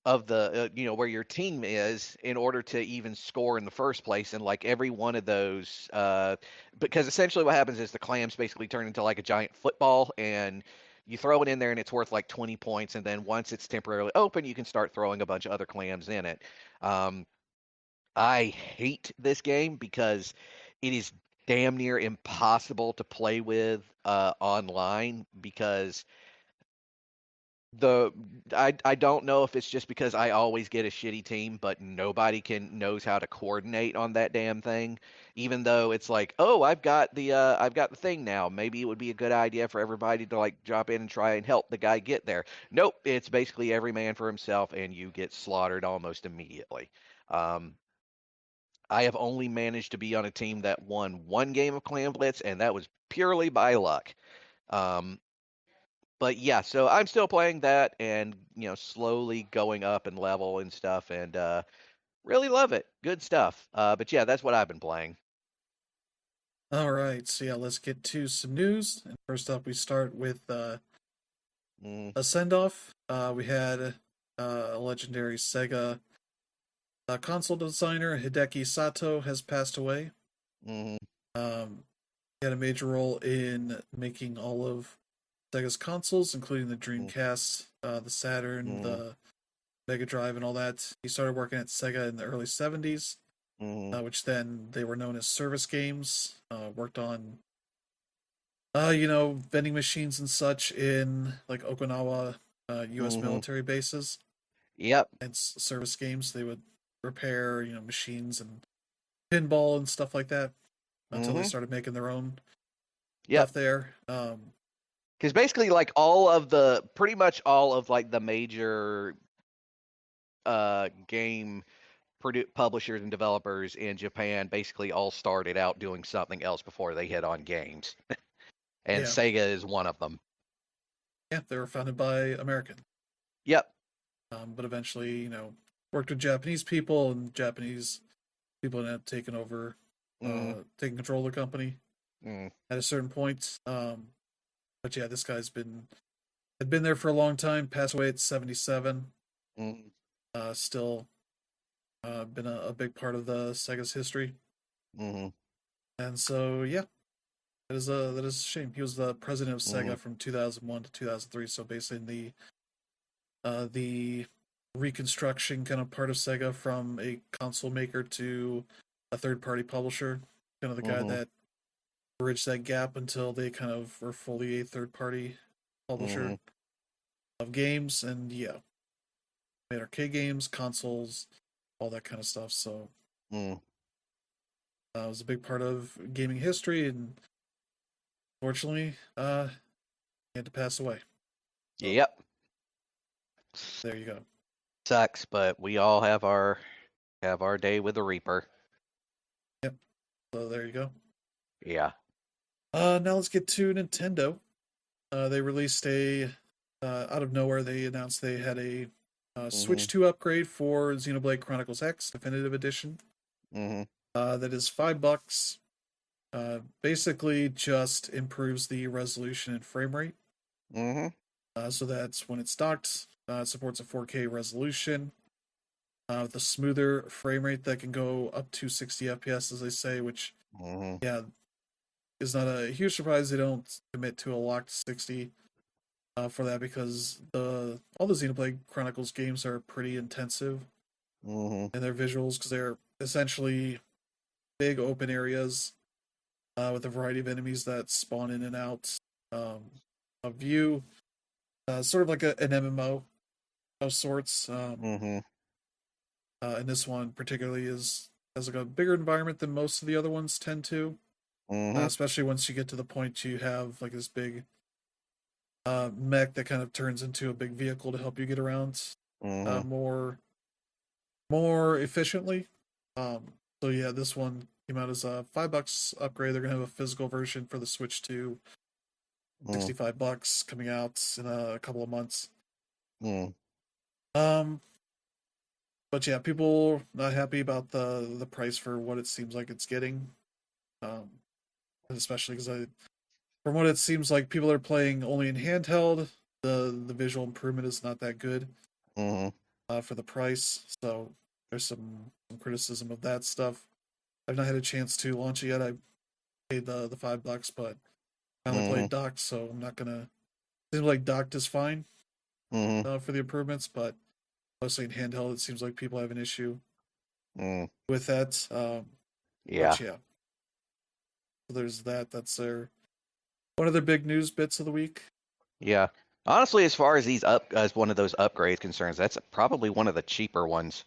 where your team is in order to even score in the first place. And like every one of those because essentially what happens is the clams basically turn into like a giant football, and you throw it in there and it's worth like 20 points, and then once it's temporarily open you can start throwing a bunch of other clams in it. I hate this game because it is damn near impossible to play with online because the I don't know if it's just because I always get a shitty team, but nobody knows how to coordinate on that damn thing. Even though it's like, oh, I've got the thing now. Maybe it would be a good idea for everybody to like drop in and try and help the guy get there. Nope, it's basically every man for himself, and you get slaughtered almost immediately. Um, I have only managed to be on a team that won one game of Clan Blitz, and that was purely by luck. Um, but yeah, so I'm still playing that, and slowly going up in level and stuff, and really love it. Good stuff. But yeah, that's what I've been playing. All right, so yeah, let's get to some news. And first up, we start with Mm, a send off. We had a legendary Sega console designer, Hideki Sato, has passed away. mm, He had a major role in making all of Sega's consoles, including the mm, Dreamcast, the Saturn, mm, the Mega Drive, and all that. He started working at Sega in the early 70s, mm, which then they were known as service games. Worked on, vending machines and such in like Okinawa, U.S. mm. military bases Yep. and service games. They would repair, machines and pinball and stuff like that until they Mm-hmm. started making their own Yep. stuff there. Because basically, like pretty much all of like the major game publishers and developers in Japan basically all started out doing something else before they hit on games, and Yeah, Sega is one of them. yeah, they were founded by American, Yep. but eventually, worked with Japanese people, and Japanese people ended up Mm, taking control of the company mm, at a certain point. But yeah, this guy's had been there for a long time. Passed away at 77. mm, Still been a big part of the Sega's history, mm, and so yeah, that is a shame. He was the president of mm, Sega from 2001 to 2003. So basically, in the reconstruction kind of part of Sega from a console maker to a third party publisher, kind of the guy mm, that bridged that gap until they kind of were fully a third party publisher mm, of games. And yeah, made arcade games, consoles, all that kind of stuff. So mm. was a big part of gaming history, and fortunately, he had to pass away. So Yep. there you go. Sucks, but we all have our day with the Reaper. Yep. So there you go. Yeah. Now let's get to Nintendo. They released out of nowhere. They announced they had a Switch Mhm. 2 upgrade for Xenoblade Chronicles X Definitive Edition. Mhm. That is $5. Basically, just improves the resolution and frame rate. Mhm. So that's when it's docked. It supports a 4K resolution with a smoother frame rate that can go up to 60 FPS, as they say, which, Mhm. yeah, is not a huge surprise. They don't commit to a locked 60 for that because all the Xenoblade Chronicles games are pretty intensive Mhm. in their visuals because they're essentially big open areas with a variety of enemies that spawn in and out um, of view, sort of like an MMO of sorts. Mhm. And this one particularly has like a bigger environment than most of the other ones tend to, Mhm. especially once you get to the point you have like this big mech that kind of turns into a big vehicle to help you get around Mhm. more efficiently. Um, so yeah, this one came out as a $5 upgrade. They're gonna have a physical version for the Switch 2, Mhm. $65 coming out in a couple of months. Mhm. Um, but yeah, people not happy about the price for what it seems like it's getting. Um, especially because from what it seems like, people are playing only in handheld. The visual improvement is not that good Mhm. for the price. So there's some criticism of that stuff. I've not had a chance to launch it yet. I paid the $5, but I only played Mhm. docked, so I'm not gonna. Seems like docked is fine Mhm. for the improvements, but mostly in handheld, it seems like people have an issue Mhm. with that. Yeah. But yeah, so there's that. That's their one of their big news bits of the week. Yeah. Honestly, as far as these as one of those upgrades concerns, that's probably one of the cheaper ones.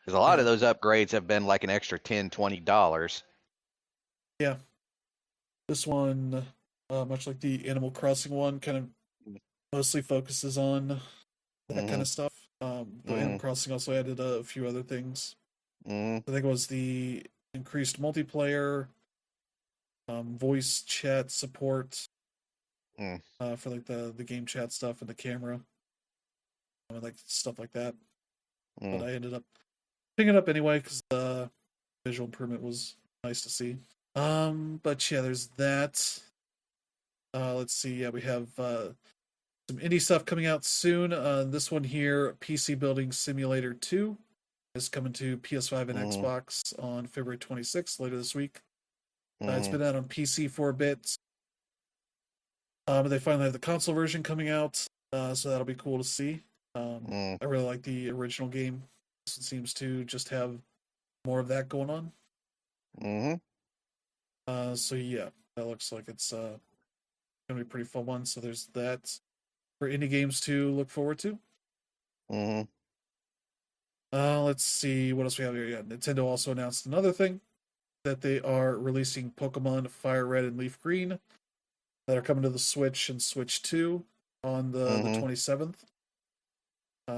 Because a lot Yeah, of those upgrades have been like an extra $10, $20. yeah. This one, much like the Animal Crossing one, kind of mostly focuses on that kind Mhm. of stuff. Though Animal Mhm. Crossing also added a few other things. Mhm. I think it was the increased multiplayer, voice chat support Mhm. for like the game chat stuff and the camera, and like stuff like that. But Mhm. I ended up picking it up anyway because the visual improvement was nice to see. But yeah, there's that. Let's see. Yeah, we have some indie stuff coming out soon. This one here, PC Building Simulator 2, is coming to PS5 and Mhm. Xbox on February 26th, later this week. It's Mhm. been out on PC for a bit, but they finally have the console version coming out, so that'll be cool to see. Mhm. I really like the original game. It seems to just have more of that going on. Mhm. So yeah, that looks like it's gonna be a pretty fun one. So there's that for indie games to look forward to. Mhm. Let's see what else we have here. Yeah, Nintendo also announced another thing that they are releasing Pokemon Fire Red and Leaf Green that are coming to the Switch and Switch 2 on the Mhm. 27th.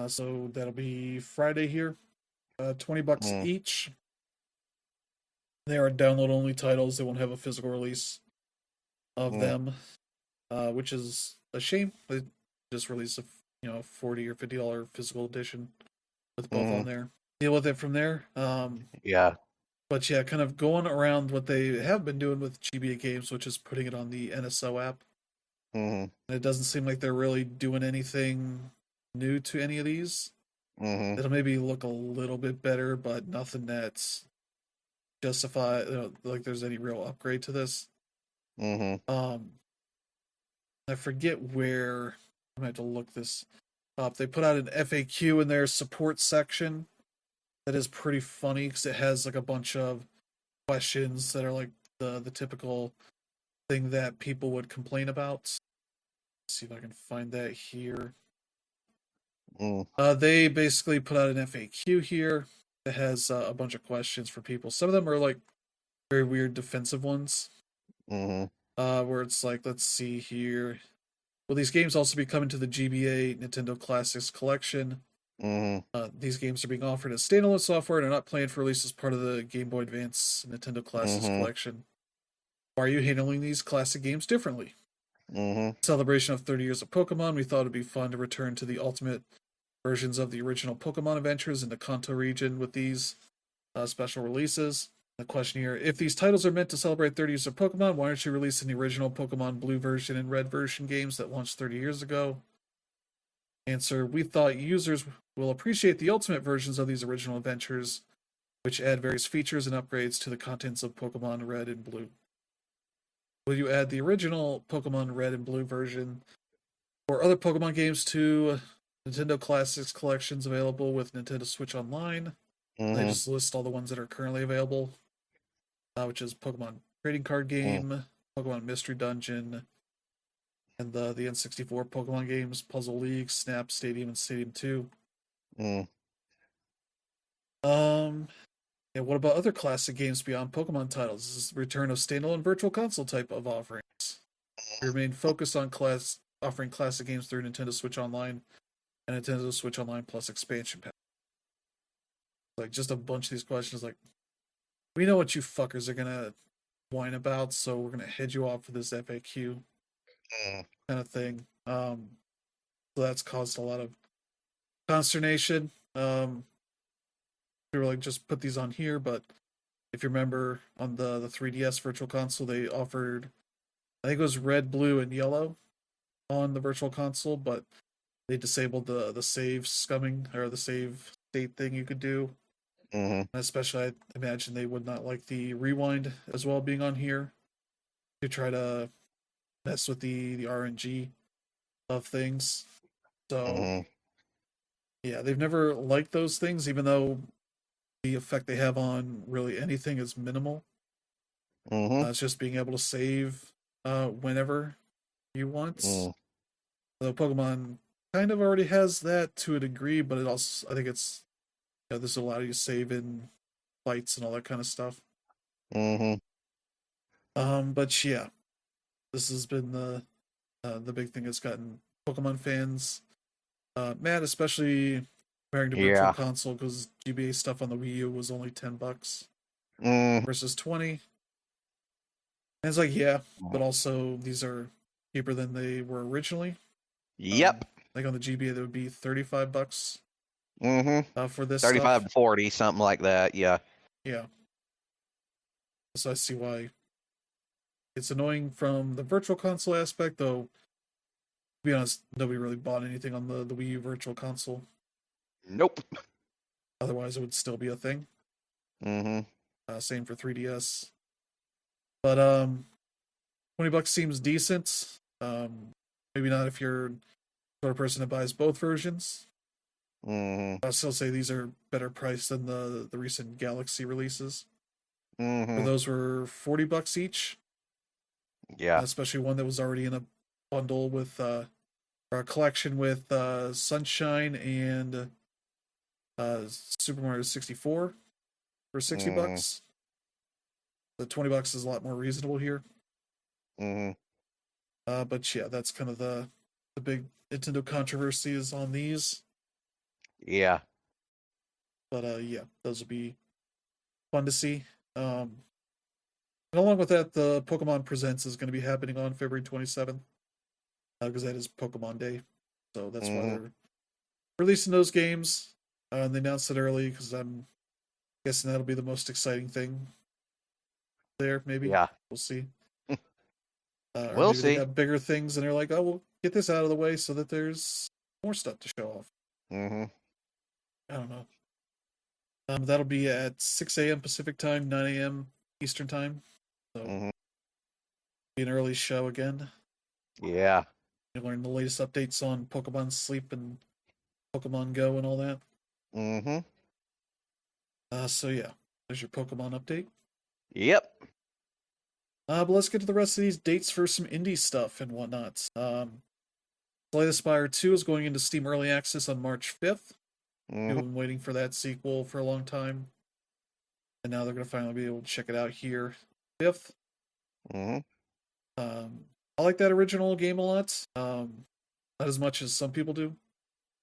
So that'll be Friday here. $20 Mhm. each. They are download only titles. They won't have a physical release of Mhm. them, which is a shame. They just released a $40 or $50 physical edition with both on Mhm. there. Deal with it from there. Yeah. But yeah, kind of going around what they have been doing with GBA games, which is putting it on the NSO app. Mhm. And it doesn't seem like they're really doing anything new to any of these. Mhm. It'll maybe look a little bit better, but nothing that's like there's any real upgrade to this. Mhm. Um, I forget where I'm gonna have to look this up. They put out an FAQ in their support section that is pretty funny because it has like a bunch of questions that are like the typical thing that people would complain about. Let's see if I can find that here. Mhm. They basically put out an FAQ here that has a bunch of questions for people. Some of them are like very weird defensive ones. Mm-hmm. Where it's like, let's see here. Will these games also be coming to the GBA Nintendo Classics Collection? Mm-hmm. These games are being offered as standalone software and are not planned for release as part of the Game Boy Advance Nintendo Classics Mm-hmm. Collection. Why are you handling these classic games differently? Mm-hmm. Celebration of 30 years of Pokemon, we thought it'd be fun to return to the ultimate versions of the original Pokemon adventures in the Kanto region with these special releases. The question here, if these titles are meant to celebrate 30 years of Pokemon, why aren't you releasing the original Pokemon Blue version and Red version games that launched 30 years ago? Answer, we thought users will appreciate the ultimate versions of these original adventures, which add various features and upgrades to the contents of Pokemon Red and Blue. Will you add the original Pokemon Red and Blue version or other Pokemon games to Nintendo Classics collections available with Nintendo Switch Online? They Mm-hmm. just list all the ones that are currently available, which is Pokemon Trading Card Game, Pokemon Mystery Dungeon, and the N64 Pokemon games, Puzzle League, Snap Stadium, and Stadium 2. Mm-hmm. And what about other classic games beyond Pokemon titles? This is the return of standalone virtual console type of offerings. We remain focused on offering classic games through Nintendo Switch Online and Nintendo Switch Online Plus expansion pack. Like just a bunch of these questions, like we know what you fuckers are gonna whine about, so we're gonna head you off for this FAQ kind of thing. So that's caused a lot of consternation. We were like, just put these on here, but if you remember on the 3DS Virtual Console, they offered, I think it was red, blue, and yellow on the Virtual Console, but they disabled the save scumming or the save state thing you could do. Mm-hmm. Especially, I imagine they would not like the rewind as well being on here to try to mess with the RNG of things. So Mm-hmm. yeah, they've never liked those things, even though the effect they have on really anything is minimal. Mm-hmm. It's just being able to save whenever you want. Mm-hmm. Though Pokemon kind of already has that to a degree, but it also, I think it's, this will allow you to save in fights and all that kind of stuff. Mm-hmm. But yeah, this has been the big thing that's gotten Pokemon fans mad, especially comparing to Virtual Yeah. Console, because GBA stuff on the Wii U was only $10 Mm-hmm. versus 20. And it's like, yeah, but also these are cheaper than they were originally. Yep. Like on the GBA, that would be $35 Mm-hmm. for this 35 stuff. to 40, something like that. Yeah. Yeah, so I see why it's annoying from the Virtual Console aspect, though. To be honest, nobody really bought anything on the Wii U Virtual Console. Nope. Otherwise, it would still be a thing. Mm-hmm. Same for 3DS. But $20 seems decent. Maybe not if you're the sort of person that buys both versions. Mm-hmm. I'll still say these are better priced than the recent Galaxy releases. Mm-hmm. Those were $40 each. Yeah. Especially one that was already in a bundle with or a collection with Sunshine and Super Mario 64 for $60. The $20 is a lot more reasonable here. Mm-hmm. But yeah, that's kind of the big Nintendo controversy is on these. Yeah. But yeah, those will be fun to see. And along with that, the Pokemon Presents is going to be happening on February 27th because that is Pokemon Day. So that's why they're releasing those games. And they announced it early because I'm guessing that'll be the most exciting thing there, maybe. Yeah. We'll see. Or We'll maybe they see. got bigger things and they're like, oh, we'll get this out of the way so that there's more stuff to show off. Mm-hmm. I don't know. That'll be at 6 a.m. Pacific time, 9 a.m. Eastern time. So be an early show again. Yeah. You learn the latest updates on Pokemon Sleep and Pokemon Go and all that. Mm-hmm. So yeah, there's your Pokemon update. Yep. But let's get to the rest of these dates for some indie stuff and whatnot. Slay the Spire 2 is going into Steam Early Access on March 5th. We've been waiting for that sequel for a long time. and now they're gonna finally be able to check it out here. 5th. Mhm. I like that original game a lot. Not as much as some people do.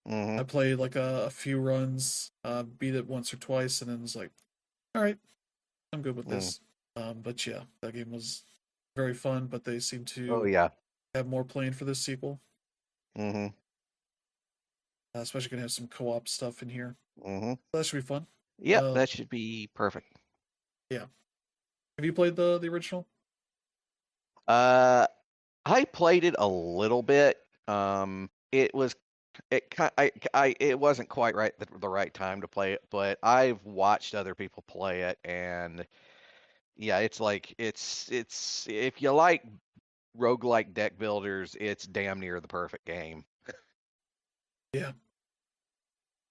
I Mhm. played like a few runs, beat it once or twice, and then was like, all right, I'm good with Mm. this. But yeah, that game was very fun. But they seem Oh to yeah. have more planned for this sequel. Mhm. Especially gonna have some co-op stuff in here. Mhm. So that should be fun. Yep, Uh, that should be perfect. yeah. Have you played the original? Uh, I played it a little bit. It was it wasn't quite right the right time to play it, but I've watched other people play it, and yeah, it's like it's if you like roguelike deck builders, it's damn near the perfect game. Yeah,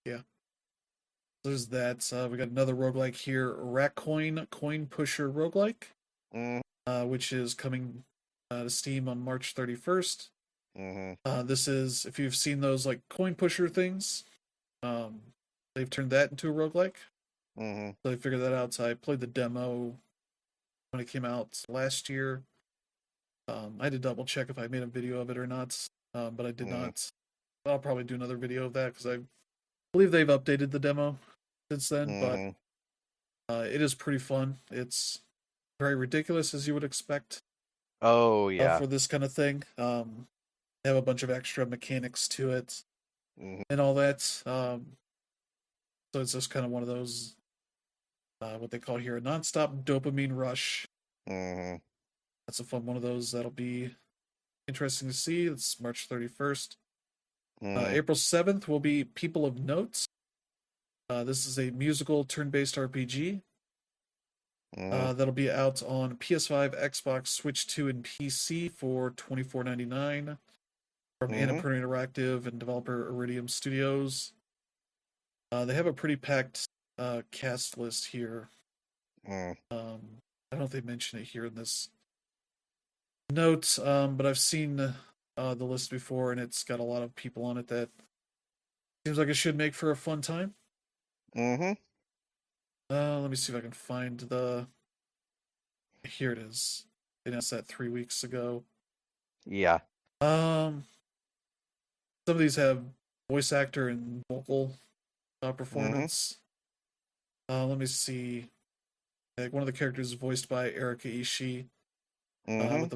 yeah. There's that. We got another roguelike here, Ratcoin Coin Pusher Roguelike, Mm, which is coming to Steam on March 31st. mhm, This is, if you've seen those like coin pusher things, um, they've turned that into a roguelike. mhm, So I figured that out. So I played the demo when it came out last year. I had to double check if I made a video of it or not, but I did mhm, not. I'll probably do another video of that because I believe they've updated the demo since then. But mhm. it is pretty fun. It's very ridiculous as you would expect Oh yeah. for this kind of thing. They have a bunch of extra mechanics to it Mhm, and all that. So it's just kind of one of those what they call here a nonstop dopamine rush. mhm, That's a fun one of those that'll be interesting to see. It's March 31st. mhm, April 7th will be People of Note. This is a musical turn-based RPG mhm, that'll be out on PS5, Xbox, Switch 2, and PC for $24.99 from mhm, Annapurna Interactive and developer Iridium Studios. They have a pretty packed cast list here. mhm, I don't know if they mention it here in this note, but I've seen the list before, and it's got a lot of people on it that seems like it should make for a fun time. mhm. Let me see if I can find the. Here it is. They announced that 3 weeks ago. Yeah. Um, some of these have voice actor and vocal Mhm, performance. Let me see. Like one of the characters is voiced by Erika Ishii, mhm,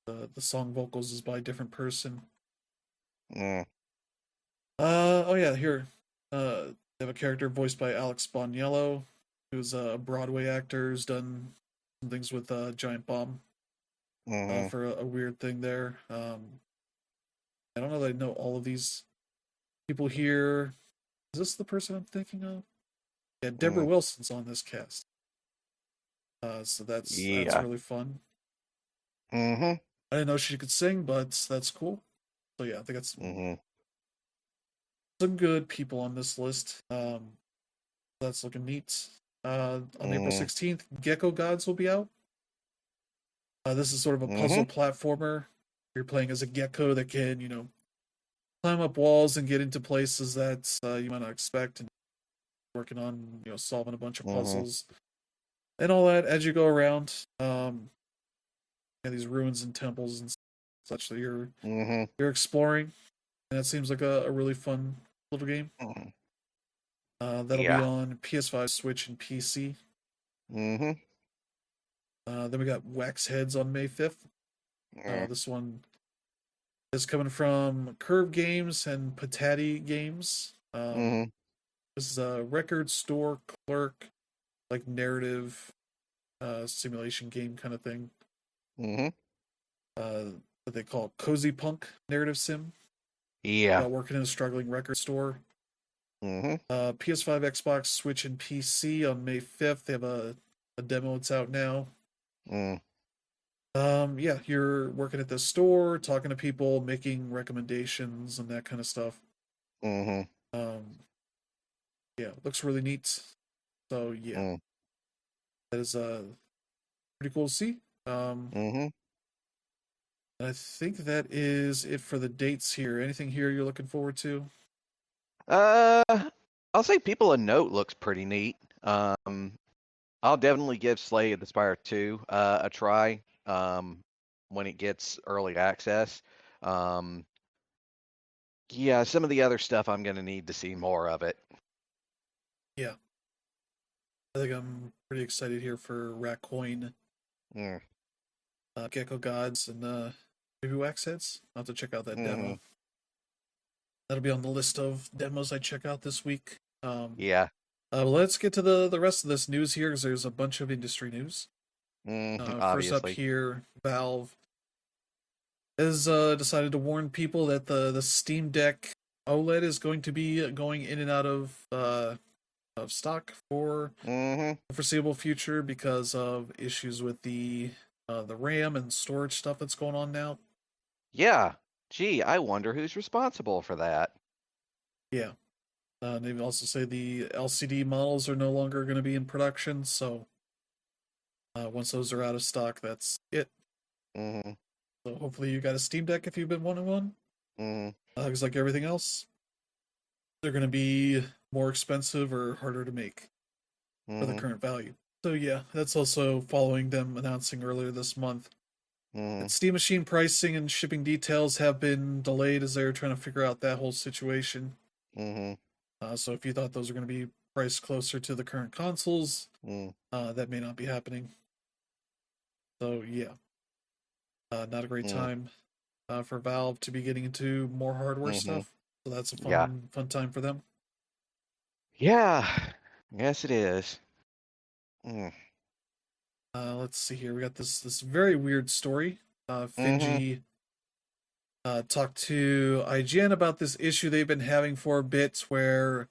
but the song vocals is by a different person. mhm, Oh yeah, here. They have a character voiced by Alex Boniello, who's a Broadway actor who's done some things with Giant Bomb mhm, for a weird thing there. I don't know that I know all of these people here. Is this the person I'm thinking of? Yeah, Deborah mhm. Wilson's on this cast. So that's Yeah. really fun. Mhm, I didn't know she could sing, but that's cool. So yeah, I think that's mhm, some good people on this list. That's looking neat. On April mhm, 16th, Gecko Gods will be out. This is sort of a puzzle mhm, platformer. You're playing as a gecko that can, climb up walls and get into places that you might not expect, and working on, solving a bunch of mhm, puzzles and all that as you go around. These ruins and temples and such that mhm, you're exploring, and it seems like a really fun little game. mhm. That'll be Yeah. on PS5, Switch, and PC. Mhm, Then we got Wax Heads on May 5th. mhm, This one is coming from Curve Games and Patati Games. mhm, This is a record store clerk, like narrative simulation game kind of thing. mhm. Uh, that they call Cozy Punk narrative sim Yeah. about working in a struggling record store. Mhm, PS5, Xbox, Switch, and PC on May 5th. They have a demo. It's out now. mhm, Yeah, you're working at the store, talking to people, making recommendations, and that kind of stuff. mhm, Um, yeah, looks really neat. So yeah, mhm, that is pretty cool to see. mhm. And I think that is it for the dates here. Anything here you're looking forward to? Uh, I'll say People of Note looks pretty neat. I'll definitely give Slay the Spire 2 a try when it gets early access. Um, yeah, some of the other stuff I'm going to need to see more of it. Yeah, I think I'm pretty excited here for Racoin, Mm, Gecko Gods, and Maybe Wax Heads. I'll have to check out that hmm demo. That'll be on the list of demos I check out this week. Yeah. Let's get to the rest of this news here because there's a bunch of industry news. First up Obviously. here, Valve has decided to warn people that the Steam Deck OLED is going to be going in and out of stock for hmm the foreseeable future because of issues with the RAM and storage stuff that's going on now. Yeah. Gee, I wonder who's responsible for that. Yeah. They also say the LCD models are no longer going to be in production, so once those are out of stock, that's it. hmm So hopefully you got a Steam Deck if you've been wanting one. hmm Because like everything else, they're going to be more expensive or harder to make for the hmm current value. So yeah, that's also following them announcing earlier this month hmm that Steam Machine pricing and shipping details have been delayed as they're trying to figure out that whole situation. hmm So if you thought those were going to be priced closer to the current consoles, hmm that may not be happening. So yeah, not a great time for Valve to be getting into more hardware hmm stuff. So that's a Yeah. fun time for them. Yeah. Yes, it is. Let's see here. We got this very weird story. Mm-hmm. Finji talked to IGN about this issue they've been having for a bit, where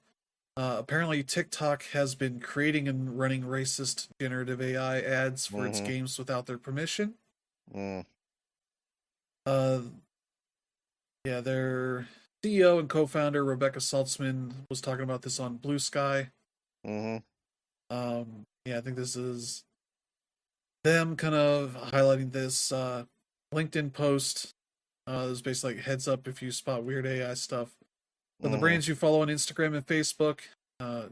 apparently TikTok has been creating and running racist generative AI ads for its Mm-hmm. games without their permission. Mm-hmm. Uh, yeah, their CEO and co-founder Rebecca Saltzman was talking about this on Blue Sky. Mm-hmm. Yeah, I think this is them kind of highlighting this LinkedIn post. It's basically like heads up if you spot weird AI stuff. So the Mm-hmm. brands you follow on Instagram and Facebook, uh,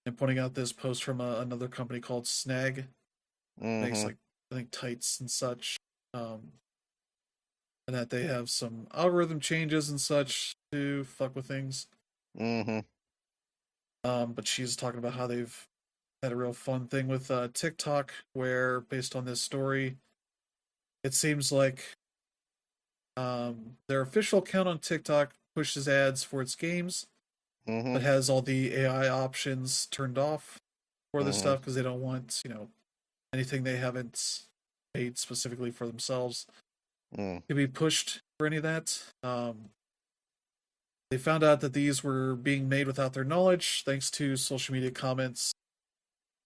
and pointing out this post from another company called Snag, makes Mm-hmm. like I think tights and such, um, and that they have some algorithm changes and such to fuck with things. Mm-hmm. But she's talking about how they've had a real fun thing with TikTok, where based on this story, it seems like their official account on TikTok pushes ads for its games, Mm-hmm. but has all the AI options turned off for this Mm-hmm. stuff because they don't want anything they haven't made specifically for themselves to be pushed for any of that. They found out that these were being made without their knowledge, thanks to social media comments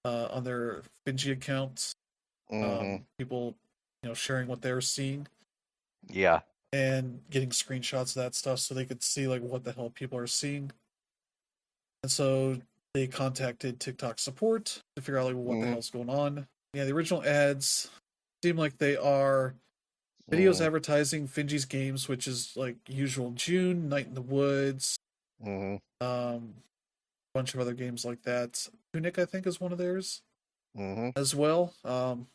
on their Finji account. Mm-hmm. People, sharing what they're seeing Yeah. and getting screenshots of that stuff so they could see like what the hell people are seeing. And so they contacted TikTok support to figure out like what the Mm-hmm. hell's going on. Yeah, the original ads seem like they are videos Mm-hmm. advertising Finji's games, which is like Usual June, Night in the Woods, Mm-hmm. a bunch of other games like that. Tunic, I think, is one of theirs Mm-hmm. as well. And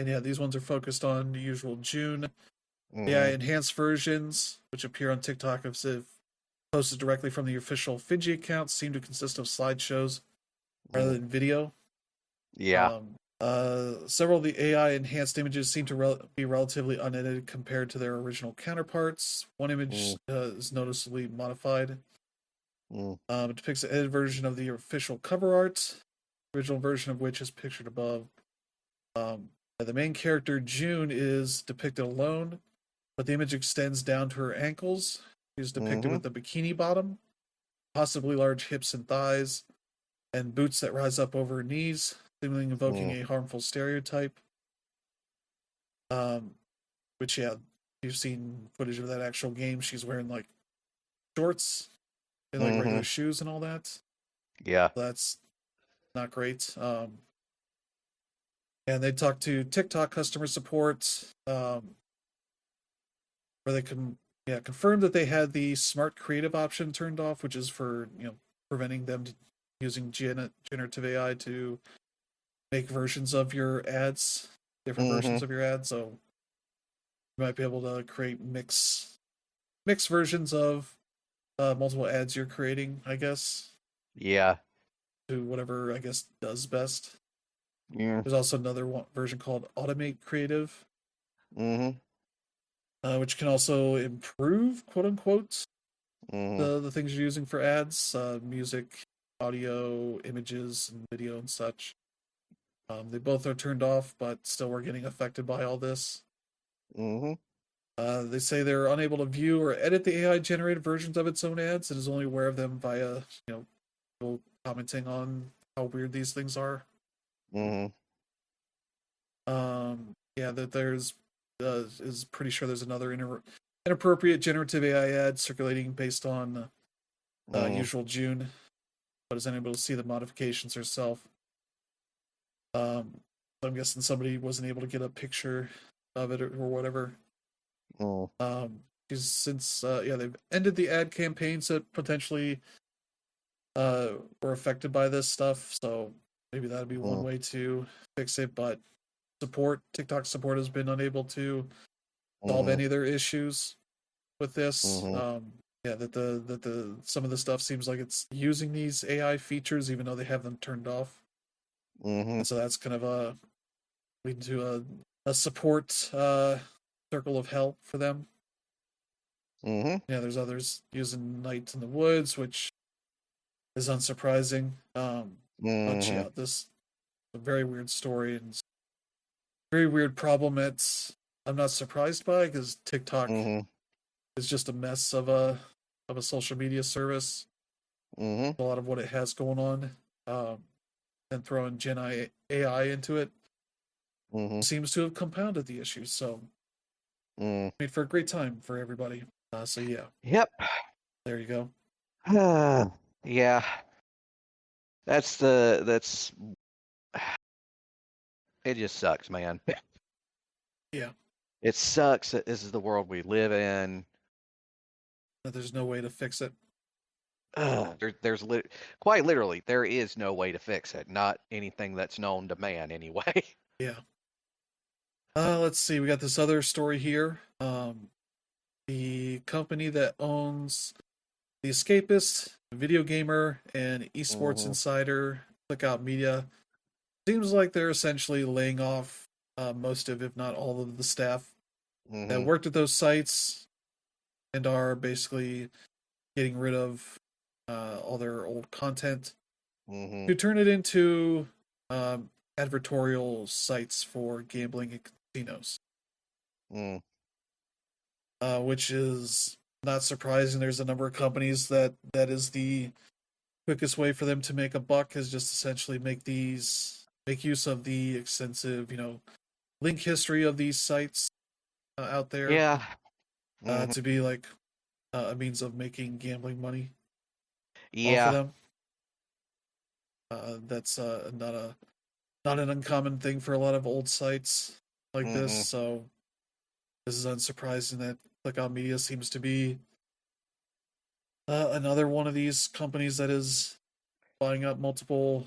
yeah, these ones are focused on Usual June. AI Mm-hmm. enhanced versions, which appear on TikTok as if posted directly from the official Finji account, seem to consist of slideshows rather than video. Yeah. Several of the AI enhanced images seem to be relatively unedited compared to their original counterparts. One image is noticeably modified. Mm-hmm. It depicts an edited version of the official cover art, original version of which is pictured above. The main character, June, is depicted alone, but the image extends down to her ankles. She's depicted Mm-hmm. with a bikini bottom, possibly large hips and thighs, and boots that rise up over her knees, seemingly invoking a harmful stereotype. Um, which yeah, you've seen footage of that actual game. She's wearing like shorts and like Mm-hmm. regular shoes and all that. Yeah. So that's not great. And they talked to TikTok customer support, where they can confirm that they had the smart creative option turned off, which is for preventing them using generative AI to make versions of your ads, different Mm-hmm. versions of your ads. So you might be able to create mix versions of multiple ads you're creating, I guess, Yeah. to whatever I guess does best. Yeah. There's also another version called Automate Creative, Mm-hmm. which can also improve, quote unquote, Mm-hmm. the things you're using for ads, music, audio, images, and video and such. They both are turned off, but still we're getting affected by all this. Mm-hmm. They say they're unable to view or edit the AI generated versions of its own ads. It is only aware of them via, people commenting on how weird these things are. Mm-hmm. Yeah, that there's is pretty sure there's another inappropriate generative AI ad circulating based on Mm-hmm. usual June, but is unable to see the modifications herself. So I'm guessing somebody wasn't able to get a picture of it or whatever. Mm-hmm. Since yeah, they've ended the ad campaigns that potentially were affected by this stuff. So maybe that'd be one way to fix it. But TikTok support has been unable to solve Mm-hmm. any of their issues with this. Mm-hmm. Yeah, that the some of the stuff seems like it's using these AI features even though they have them turned off, Mm-hmm. and so that's kind of leading to a support circle of hell for them. Mm-hmm. Yeah, there's others using Night in the Woods, which is unsurprising. But Mm-hmm. yeah, this is a very weird story and very weird problem. I'm not surprised by because TikTok Mm-hmm. is just a mess of a social media service. Mm-hmm. A lot of what it has going on, and throwing AI into it Mm-hmm. seems to have compounded the issue. So Mm. made for a great time for everybody. So yeah, Yep. there you go. Yeah. That's it just sucks, man. Yeah, It sucks that this is the world we live in. that there's no way to fix it. Quite literally, there is no way to fix it. Not anything that's known to man, anyway. Yeah. Let's see. We got this other story here. The company that owns The Escapist, Video Gamer, and Esports Mm-hmm. Insider, Clickout Media, seems like they're essentially laying off most of, if not all of the staff that Mm-hmm. worked at those sites and are basically getting rid of all their old content Mm-hmm. to turn it into advertorial sites for gambling and casinos, Mm. which is not surprising. There's a number of companies that is the quickest way for them to make a buck is just essentially make use of the extensive link history of these sites out there Yeah. Mm-hmm. to be like a means of making gambling money off of Yeah. them. That's not an uncommon thing for a lot of old sites like this. Mm-hmm. So this is unsurprising that Clickout Media seems to be another one of these companies that is buying up multiple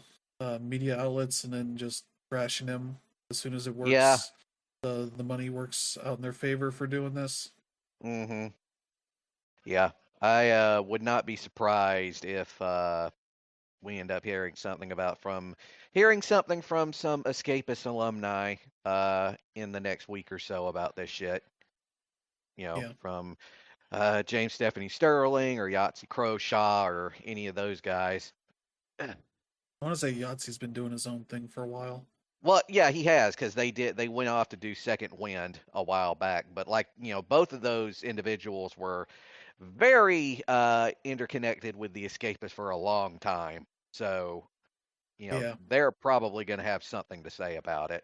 media outlets and then just trashing them as soon as it Yeah. works. The money works out in their favor for doing this. Mm-hmm. Yeah. I would not be surprised if we end up hearing something from some escapist alumni in the next week or so about this shit. Yeah, From James Stephanie Sterling or Yahtzee Croshaw or any of those guys. I want to say Yahtzee's been doing his own thing for a while. Well, yeah, he has because they went off to do Second Wind a while back, but both of those individuals were very interconnected with the Escapists for a long time. So, Yeah, they're probably going to have something to say about it.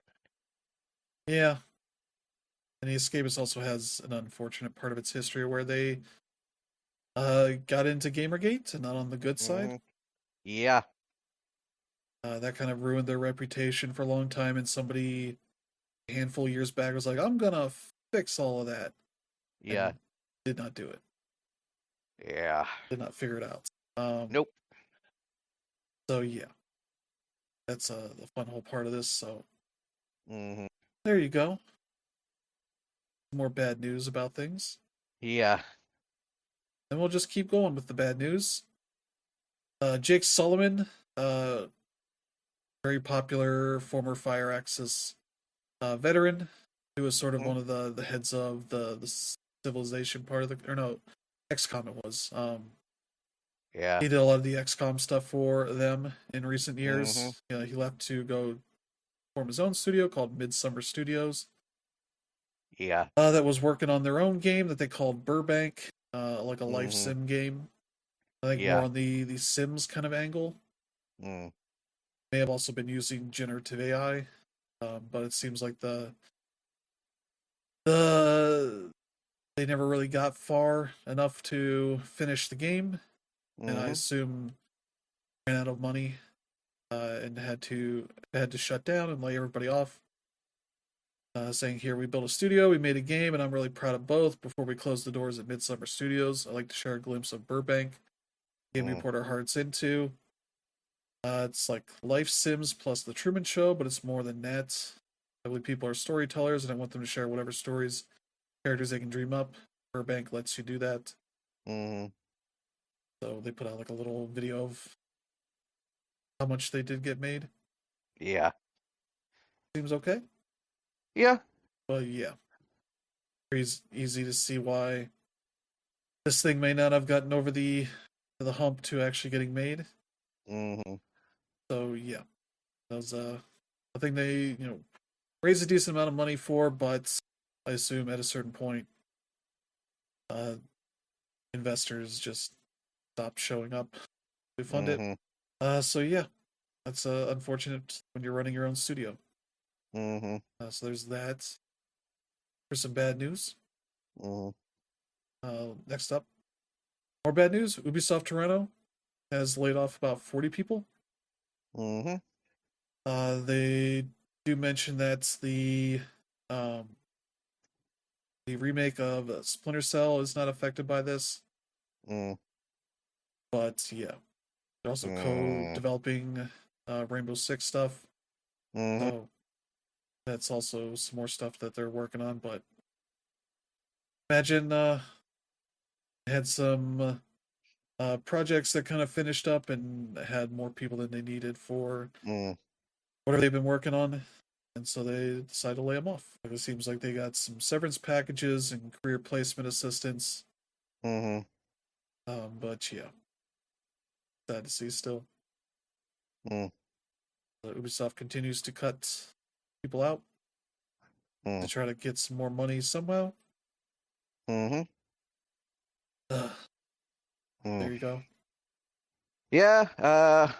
yeah. And the Escapist also has an unfortunate part of its history where they got into Gamergate and not on the good side. Hmm. Yeah, That kind of ruined their reputation for a long time. And somebody a handful of years back was like, "I'm gonna fix all of that," yeah, and did not do it. yeah. Did not figure it out. Um, Nope. So yeah, that's the fun whole part of this. So Hmm. there you go. More bad news about things. Yeah. And we'll just keep going with the bad news. Jake Sullivan, uh, very popular former Fire Axis veteran, who was sort of Hmm. one of the heads of the civilization part of the, or no, XCOM it was. Yeah. He did a lot of the XCOM stuff for them in recent Hmm. years. He left to go form his own studio called Midsummer Studios. Yeah. That was working on their own game that they called Burbank, like a life Hmm. sim game. I think more Yeah. on the Sims kind of angle. Mm. May have also been using generative AI, but it seems like the they never really got far enough to finish the game, and I Hmm. assume ran out of money and had to shut down and lay everybody off. Saying here we built a studio, we made a game, and I'm really proud of both. Before we close the doors at Midsummer Studios, I'd like to share a glimpse of Burbank, game we Mm. poured our hearts into. It's like Life Sims plus The Truman Show, but it's more than that. I believe people are storytellers, and I want them to share whatever stories, characters they can dream up. Burbank lets you do that. Hmm. So they put out like a little video of how much they did get made. Yeah. Seems okay. Yeah. But yeah, it's easy to see why this thing may not have gotten over the hump to actually getting made. Hmm. So yeah, that was a thing they raised a decent amount of money for, but I assume at a certain point, uh, investors just stopped showing up to fund it. Hmm. So yeah, that's unfortunate when you're running your own studio. Hmm. So there's that. For some bad news. Hmm. Next up, more bad news. Ubisoft Toronto has laid off about 40 people. Hmm. They do mention that um, the remake of Splinter Cell is not affected by this, Mm. but yeah, they're also Mm. co-developing Rainbow Six stuff, Hmm. so that's also some more stuff that they're working on. But imagine had some projects that kind of finished up and had more people than they needed for Mm. whatever they've been working on, and so they decided to lay them off. Like, it seems like they got some severance packages and career placement assistance. Hmm. But yeah, sad to see still. Mm. Ubisoft continues to cut people out to Mm. try to get some more money somehow. Hmm. Ugh, Mm. there you go. Yeah.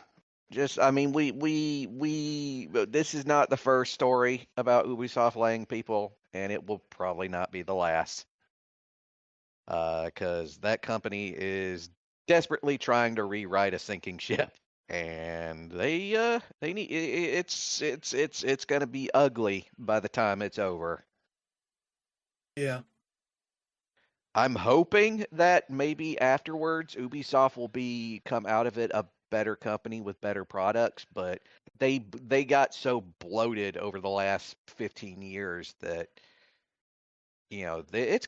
Just, I mean, this is not the first story about Ubisoft laying people, and it will probably not be the last. Because that company is desperately trying to rewrite a sinking ship, and they need it's gonna be ugly by the time it's over. Yeah, I'm hoping that maybe afterwards Ubisoft will be come out of it a better company with better products, but they got so bloated over the last 15 years that it's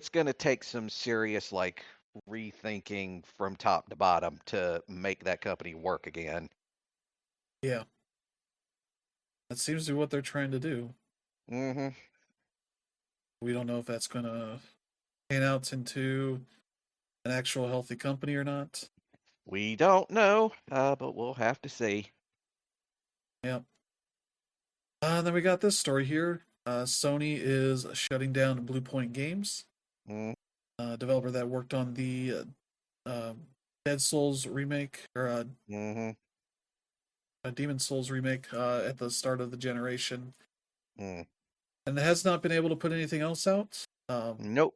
gonna take some serious like rethinking from top to bottom to make that company work again. yeah. That seems to be what they're trying to do. Hmm. We don't know if that's going to pan out into an actual healthy company or not. We don't know, but we'll have to see. Yeah. And then we got this story here. Sony is shutting down Blue Point Games, Mm. developer that worked on the Dead Souls remake or Hmm. a Demon Souls remake at the start of the generation, Mm. and has not been able to put anything else out. Nope.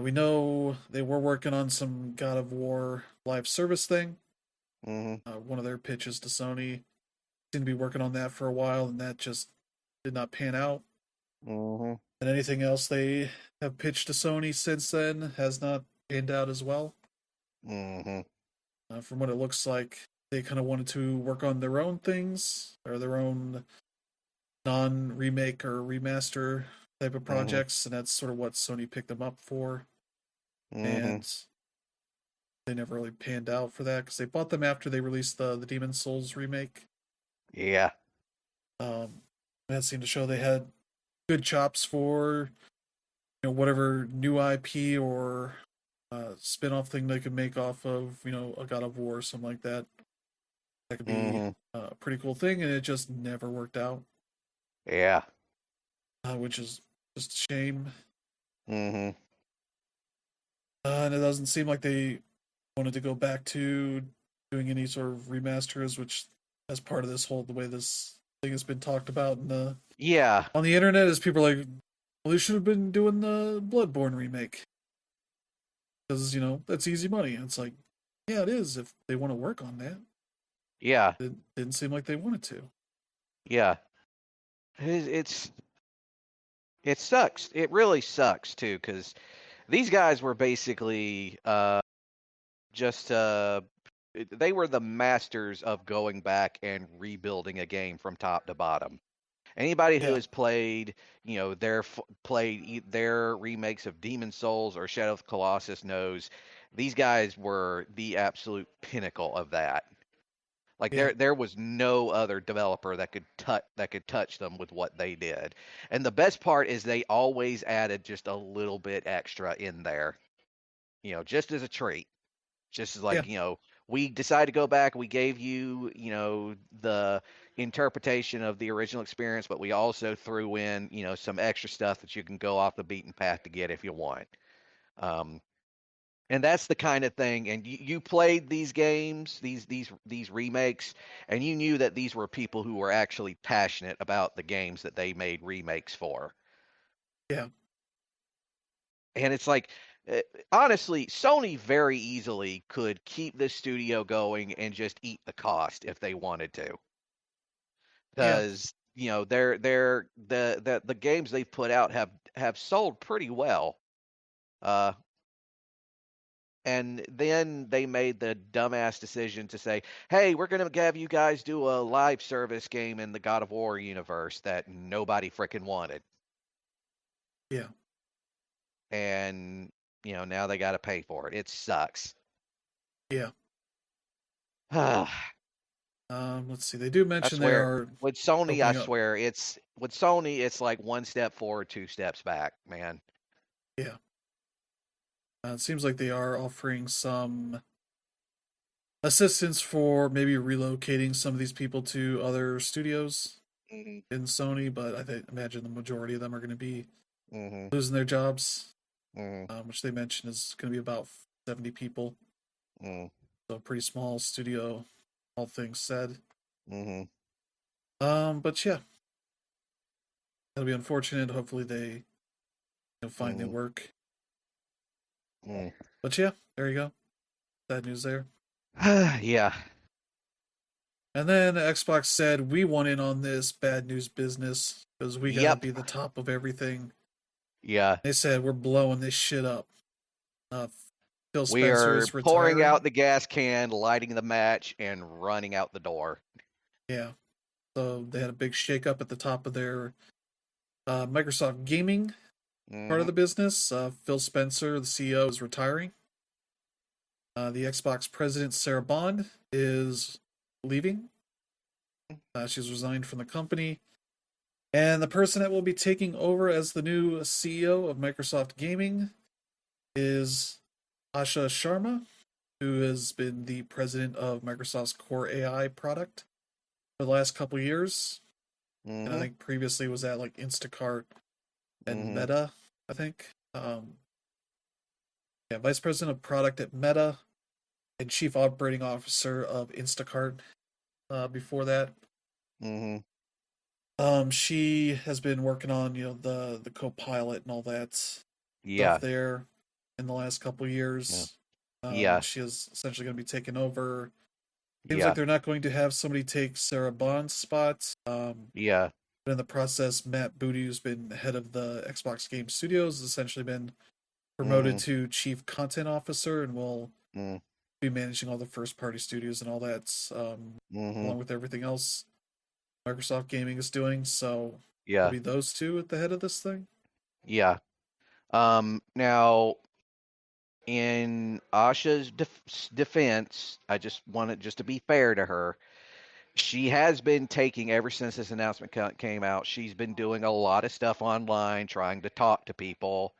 We know they were working on some God of War live service thing. Hmm. One of their pitches to Sony seemed to be working on that for a while, and that just did not pan out. Hmm. And anything else they have pitched to Sony since then has not panned out as well. Hmm. From what it looks like, they kind of wanted to work on their own things or their own non-remake or remaster type of Mhm. projects, and that's sort of what Sony picked them up for. Mhm. And they never really panned out for that because they bought them after they released the Demon Souls remake. Yeah. Um, that seemed to show they had good chops for whatever new IP or spin-off thing they could make off of a God of War or something like that. That could be Mhm. a pretty cool thing, and it just never worked out, Yeah. which is just a shame. Mhm. And it doesn't seem like they wanted to go back to doing any sort of remasters, which as part of this whole the way this thing has been talked about Yeah. on the internet is people are like, well, they should have been doing the Bloodborne remake because that's easy money. And it's like, yeah, it is if they want to work on that. Yeah. It didn't seem like they wanted to. Yeah. It's it sucks. It really sucks too, because these guys were basically just they were the masters of going back and rebuilding a game from top to bottom. Anybody who Yeah, has played, their remakes of Demon Souls or Shadow of the Colossus knows these guys were the absolute pinnacle of that. Like yeah, there was no other developer that could touch them with what they did. And the best part is they always added just a little bit extra in there, just as a treat. Just as yeah, like, we decided to go back, we gave you, the interpretation of the original experience, but we also threw in, some extra stuff that you can go off the beaten path to get if you want. Um, and that's the kind of thing. And you played these games, these remakes, and you knew that these were people who were actually passionate about the games that they made remakes for. yeah, And it's like, uh, honestly, Sony very easily could keep this studio going and just eat the cost if they wanted to, yeah, because the games they've put out have sold pretty well. Uh, and then they made the dumbass decision to say, "Hey, we're gonna have you guys do a live service game in the God of War universe that nobody freaking wanted," yeah, and now they got to pay for it. It sucks. yeah. I Let's see. They do mention they swear, are with Sony, I opening up. swear it's like one step forward, two steps back, man. Yeah, it seems like they are offering some assistance for maybe relocating some of these people to other studios Mhm. in Sony, but imagine the majority of them are going to be Mhm. losing their jobs, Mhm. which they mentioned is going to be about 70 people. Mhm. So a pretty small studio, all things said. Mhm. But yeah, that'll be unfortunate. Hopefully they find new Mhm. work. Mhm. But yeah, there you go. Sad news there. Yeah. And then Xbox said, we want in on this bad news business because we got to Yep. be the top of everything. Yeah. They said, we're blowing this shit up. Uh, Phil We Spencer are is pouring out retiring. the gas can, lighting the match, and running out the door. Yeah. So they had a big shakeup at the top of their Microsoft gaming part of Mhm. the business. Phil Spencer, the CEO, is retiring. The Xbox president, Sarah Bond, is leaving. She's resigned from the company. And the person that will be taking over as the new CEO of Microsoft Gaming is Asha Sharma, who has been the president of Microsoft's Core AI product for the last couple years. And I Mhm. think previously was at like Instacart and Mhm. Meta, I think. Yeah, vice president of product at Meta and chief operating officer of Instacart before that. Mhm. She has been working on the co-pilot and all that stuff Yeah. there in the last couple Yeah. years. Yeah. She is essentially going to be taking over. Seems like Yeah. they're not going to have somebody take Sarah Bond's spot. Yeah. But in the process, Matt Booty, who's been head of the Xbox Game Studios, has essentially been promoted Mhm. to chief content officer and will Mhm. be managing all the first party studios and all that, Mm-hmm. along with everything else Microsoft Gaming is doing. So it'll Yeah. be those two at the head of this thing. Yeah. Now, in Asha's defense, I just wanted just to be fair to her. She has been taking, ever since this announcement came out, she's been doing a lot of stuff online, trying to talk to people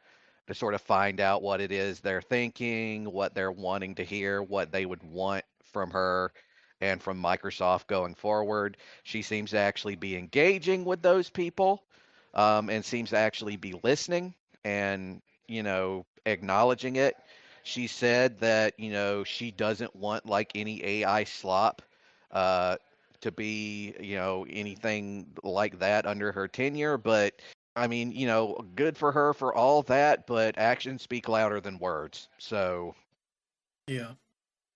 to sort of find out what it is they're thinking, what they're wanting to hear, what they would want from her and from Microsoft going forward. She seems to actually be engaging with those people, and seems to actually be listening and, acknowledging it. She said that, she doesn't want like any AI slop uh, to be, anything like that under her tenure. But I mean, good for her for all that, but actions speak louder than words. So, Yeah,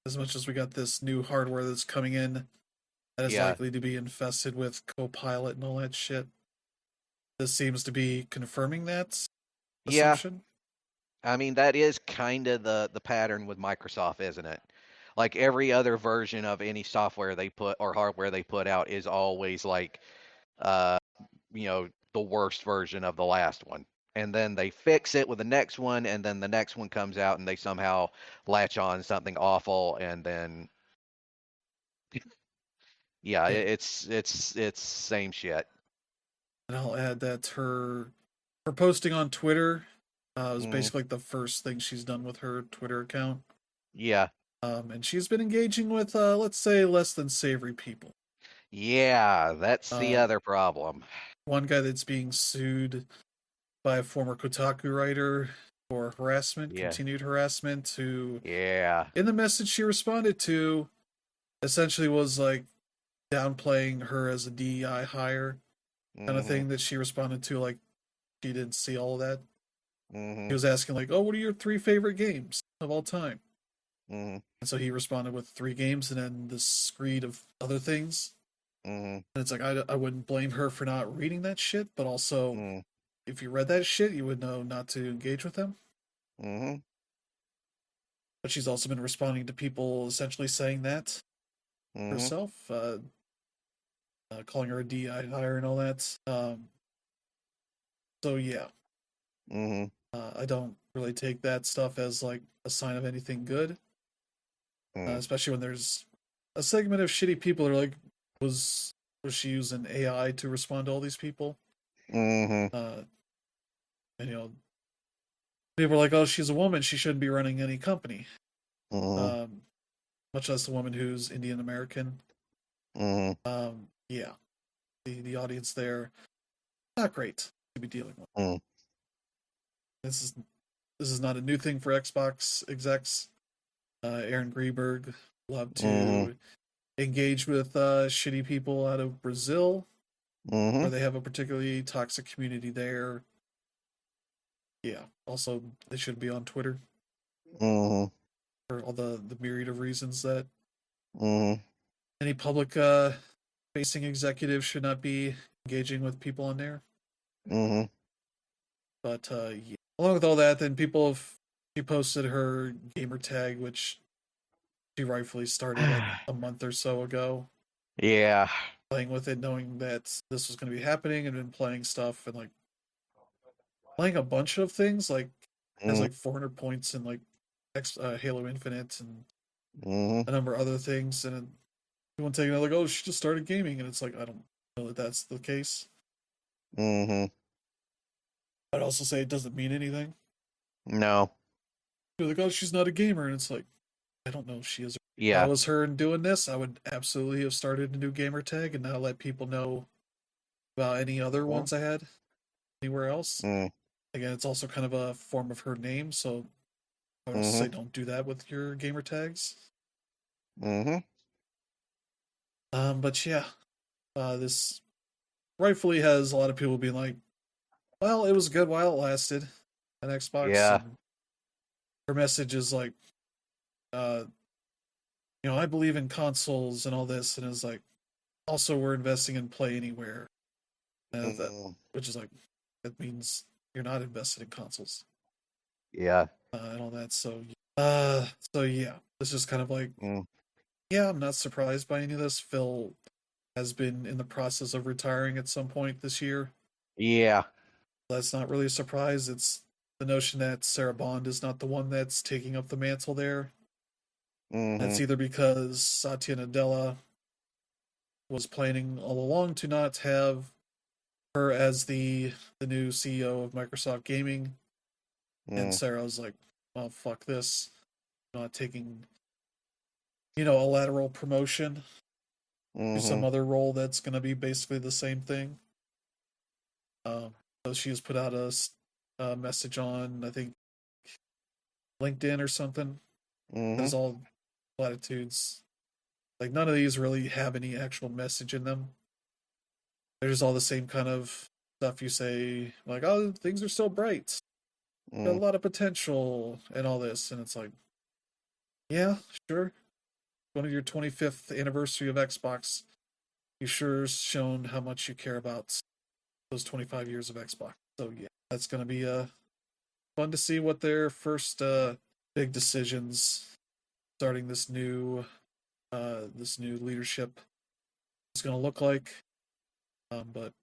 as much as we got this new hardware that's coming in that is yeah. likely to be infested with Copilot and all that shit, this seems to be confirming that Yeah, assumption. I mean that is kind of the pattern with Microsoft, isn't it? Like every other version of any software they put or hardware they put out is always like uh, the worst version of the last one. And then they fix it with the next one, and then the next one comes out and they somehow latch on something awful, and then yeah, Yeah, it's same shit. and I'll add that her posting on Twitter was Mm, basically like the first thing she's done with her Twitter account. yeah. And she's been engaging with, let's say, less than savory people. Yeah, that's the Um, other problem. one guy that's being sued by a former Kotaku writer for harassment, Yeah. continued harassment, who, Yeah. in the message she responded to, essentially was like downplaying her as a DEI hire kind of Mhm. thing that she responded to, like she didn't see all of that. He Mhm. was asking, like, oh, what are your three favorite games of all time? Mhm. And so he responded with three games and then this screed of other things. Mhm. And it's like, I wouldn't blame her for not reading that shit, but also, Mhm. if you read that shit, you would know not to engage with them. Mhm. But she's also been responding to people essentially saying that Mhm. herself, calling her a DI hire and all that. So yeah, Mhm. I don't really take that stuff as like a sign of anything good, Mhm. especially when there's a segment of shitty people that are like, was was she using AI to respond to all these people? Mhm. Uh, and people are like, oh, she's a woman, she shouldn't be running any company. Mhm. Much less a woman who's Indian American. Mhm. Yeah, the audience there not great to be dealing with. Mhm. This is this is not a new thing for Xbox execs. Aaron Greenberg love Mhm. to engage with shitty people out of Brazil, Mhm. where they have a particularly toxic community there. Yeah. Also, they should be on Twitter Mhm. for all the myriad of reasons that Mhm. any public facing executive should not be engaging with people on there. Mhm. But yeah. Along with all that, then people have she posted her gamer tag, which she rightfully started like a month or so ago, Yeah. playing with it, knowing that this was going to be happening, and been playing stuff and like playing a bunch of things. Like has Mhm. like 400 points in like Halo Infinite and Mhm. a number of other things. And people taking it like, oh, she just started gaming, and it's like I don't know that that's the case. Mhm. I'd also say it doesn't mean anything. No. They're like, oh, she's not a gamer, and it's like I don't know if she is. If I Yeah. was her and doing this, I would absolutely have started a new gamer tag and not let people know about any other Mhm. ones I had anywhere else. Mhm. Again, it's also kind of a form of her name, so I would also say Mhm. don't do that with your gamer tags. Mhm. But yeah, this rightfully has a lot of people being like, well, it was good while it lasted on Xbox, Yeah. and her message is like, uh, I believe in consoles and all this, and it's like, also we're investing in Play Anywhere, that Mhm. which is like, that means you're not invested in consoles Yeah. and all that. So yeah, It's just kind of like, Mm. yeah, I'm not surprised by any of this. Phil has been in the process of retiring at some point this year. Yeah. That's not really a surprise. It's the notion that Sarah Bond is not the one that's taking up the mantle there. That's Mm-hmm. either because Satya Nadella was planning all along to not have her as the new CEO of Microsoft Gaming, and Mm. Sarah was like, "Well, fuck this, I'm not taking a lateral promotion to some Mm-hmm. other role that's going to be basically the same thing." Um, so she has put out a message on, I think, LinkedIn or something. Mm-hmm. There's all platitudes. Like none of these really have any actual message in them. They're just all the same kind of stuff you say, like, "Oh, things are still bright, got a Mm. lot of potential," and all this, and it's like, yeah, sure. One of your 25th anniversary of Xbox, you sure's shown how much you care about those 25 years of Xbox. So yeah, that's gonna be fun to see what their first big decisions starting this new leadership is gonna look like. But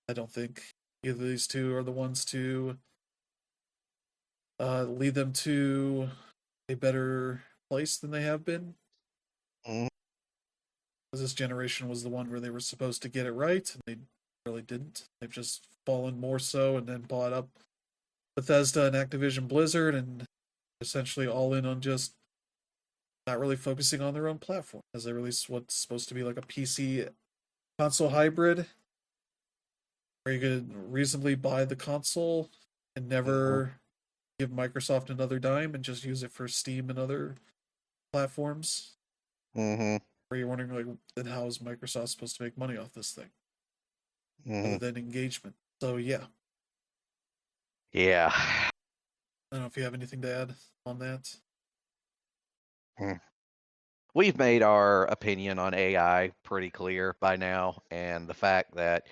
I don't think either of these two are the ones to lead them to a better place than they have been. Mm. Because this generation was the one where they were supposed to get it right, and they really didn't. They've just fallen more so, and then bought up Bethesda and Activision Blizzard, and essentially all in on just not really focusing on their own platform. As they release what's supposed to be like a PC console hybrid, where you could reasonably buy the console and Mm-hmm. never give Microsoft another dime and just use it for Steam and other platforms. Mm-hmm. Where you're wondering, like, then how is Microsoft supposed to make money off this thing Mm-hmm. other than engagement? So yeah, Yeah. I don't know if you have anything to add on that. Mm. We've made our opinion on AI pretty clear by now, and the fact that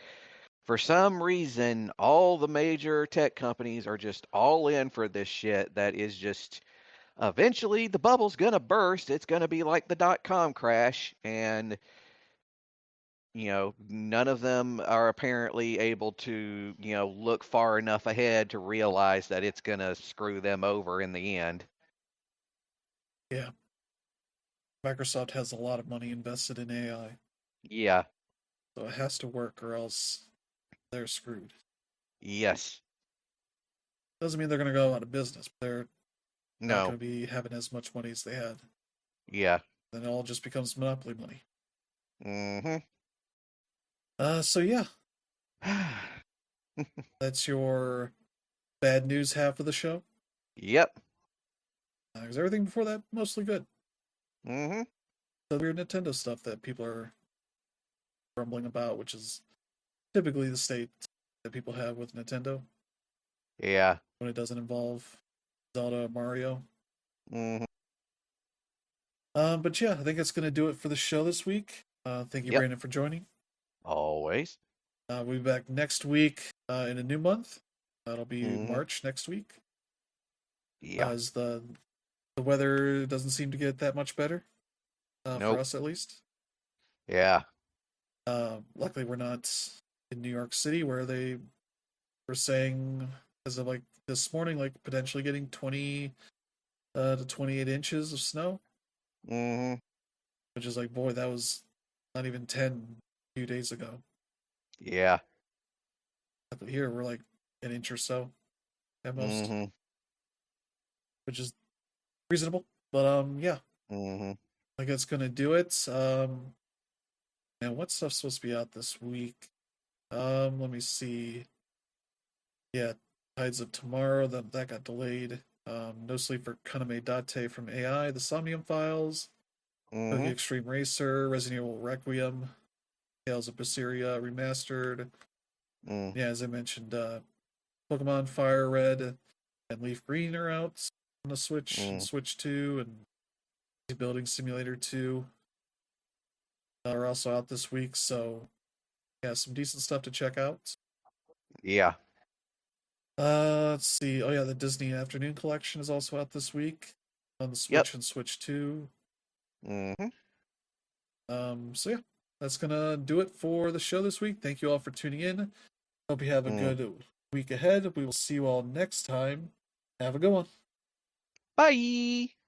for some reason all the major tech companies are just all in for this shit that is just eventually the bubble's gonna burst. It's gonna be like the .com crash, and none of them are apparently able to, look far enough ahead to realize that it's gonna screw them over in the end. Yeah, Microsoft has a lot of money invested in AI, Yeah. so it has to work or else they're screwed. Yes. Doesn't mean they're going to go out of business. But they're not No. going to be having as much money as they had. Yeah. Then it all just becomes monopoly money. Mm-hmm. So yeah, that's your bad news half of the show. Yep. Because everything before that mostly good. Mm-hmm. The weird Nintendo stuff that people are grumbling about, which is typically the state that people have with Nintendo Yeah. when it doesn't involve Zelda or Mario. Mm-hmm. But yeah, I think that's going to do it for the show this week. Thank you, Yep. Brandon, for joining. Always. We'll be back next week in a new month. That'll be Mm-hmm. March next week, Yeah. as the weather doesn't seem to get that much better for Nope. us at least. Yeah. Luckily, we're not in New York City where they were saying as of like this morning, like potentially getting 20 to 28 inches of snow, Mm-hmm. which is like, boy, that was not even 10 a few days ago. Yeah. But here we're like an inch or so at most, Mm-hmm. which is reasonable. But yeah, Mm-hmm. I guess gonna do it. And what stuff's supposed to be out this week? Let me see. Yeah, Tides of Tomorrow, that got delayed. No Sleep for Kaname Date from AI, The Somnium Files, Tokyo Mm-hmm. Extreme Racer, Resident Evil Requiem, Tales of Berseria Remastered. Mm. Yeah, as I mentioned, Pokemon Fire Red and Leaf Green are out on the Switch and Mm. Switch 2, and Building Simulator 2 are also out this week. So, yeah, some decent stuff to check out. Yeah. Let's see. Oh, yeah, the Disney Afternoon Collection is also out this week. on the Yep. Switch and Switch 2. Mm-hmm. So yeah, that's gonna do it for the show this week. Thank you all for tuning in. Hope you have a Mm. good week ahead. We will see you all next time. Have a good one. Bye.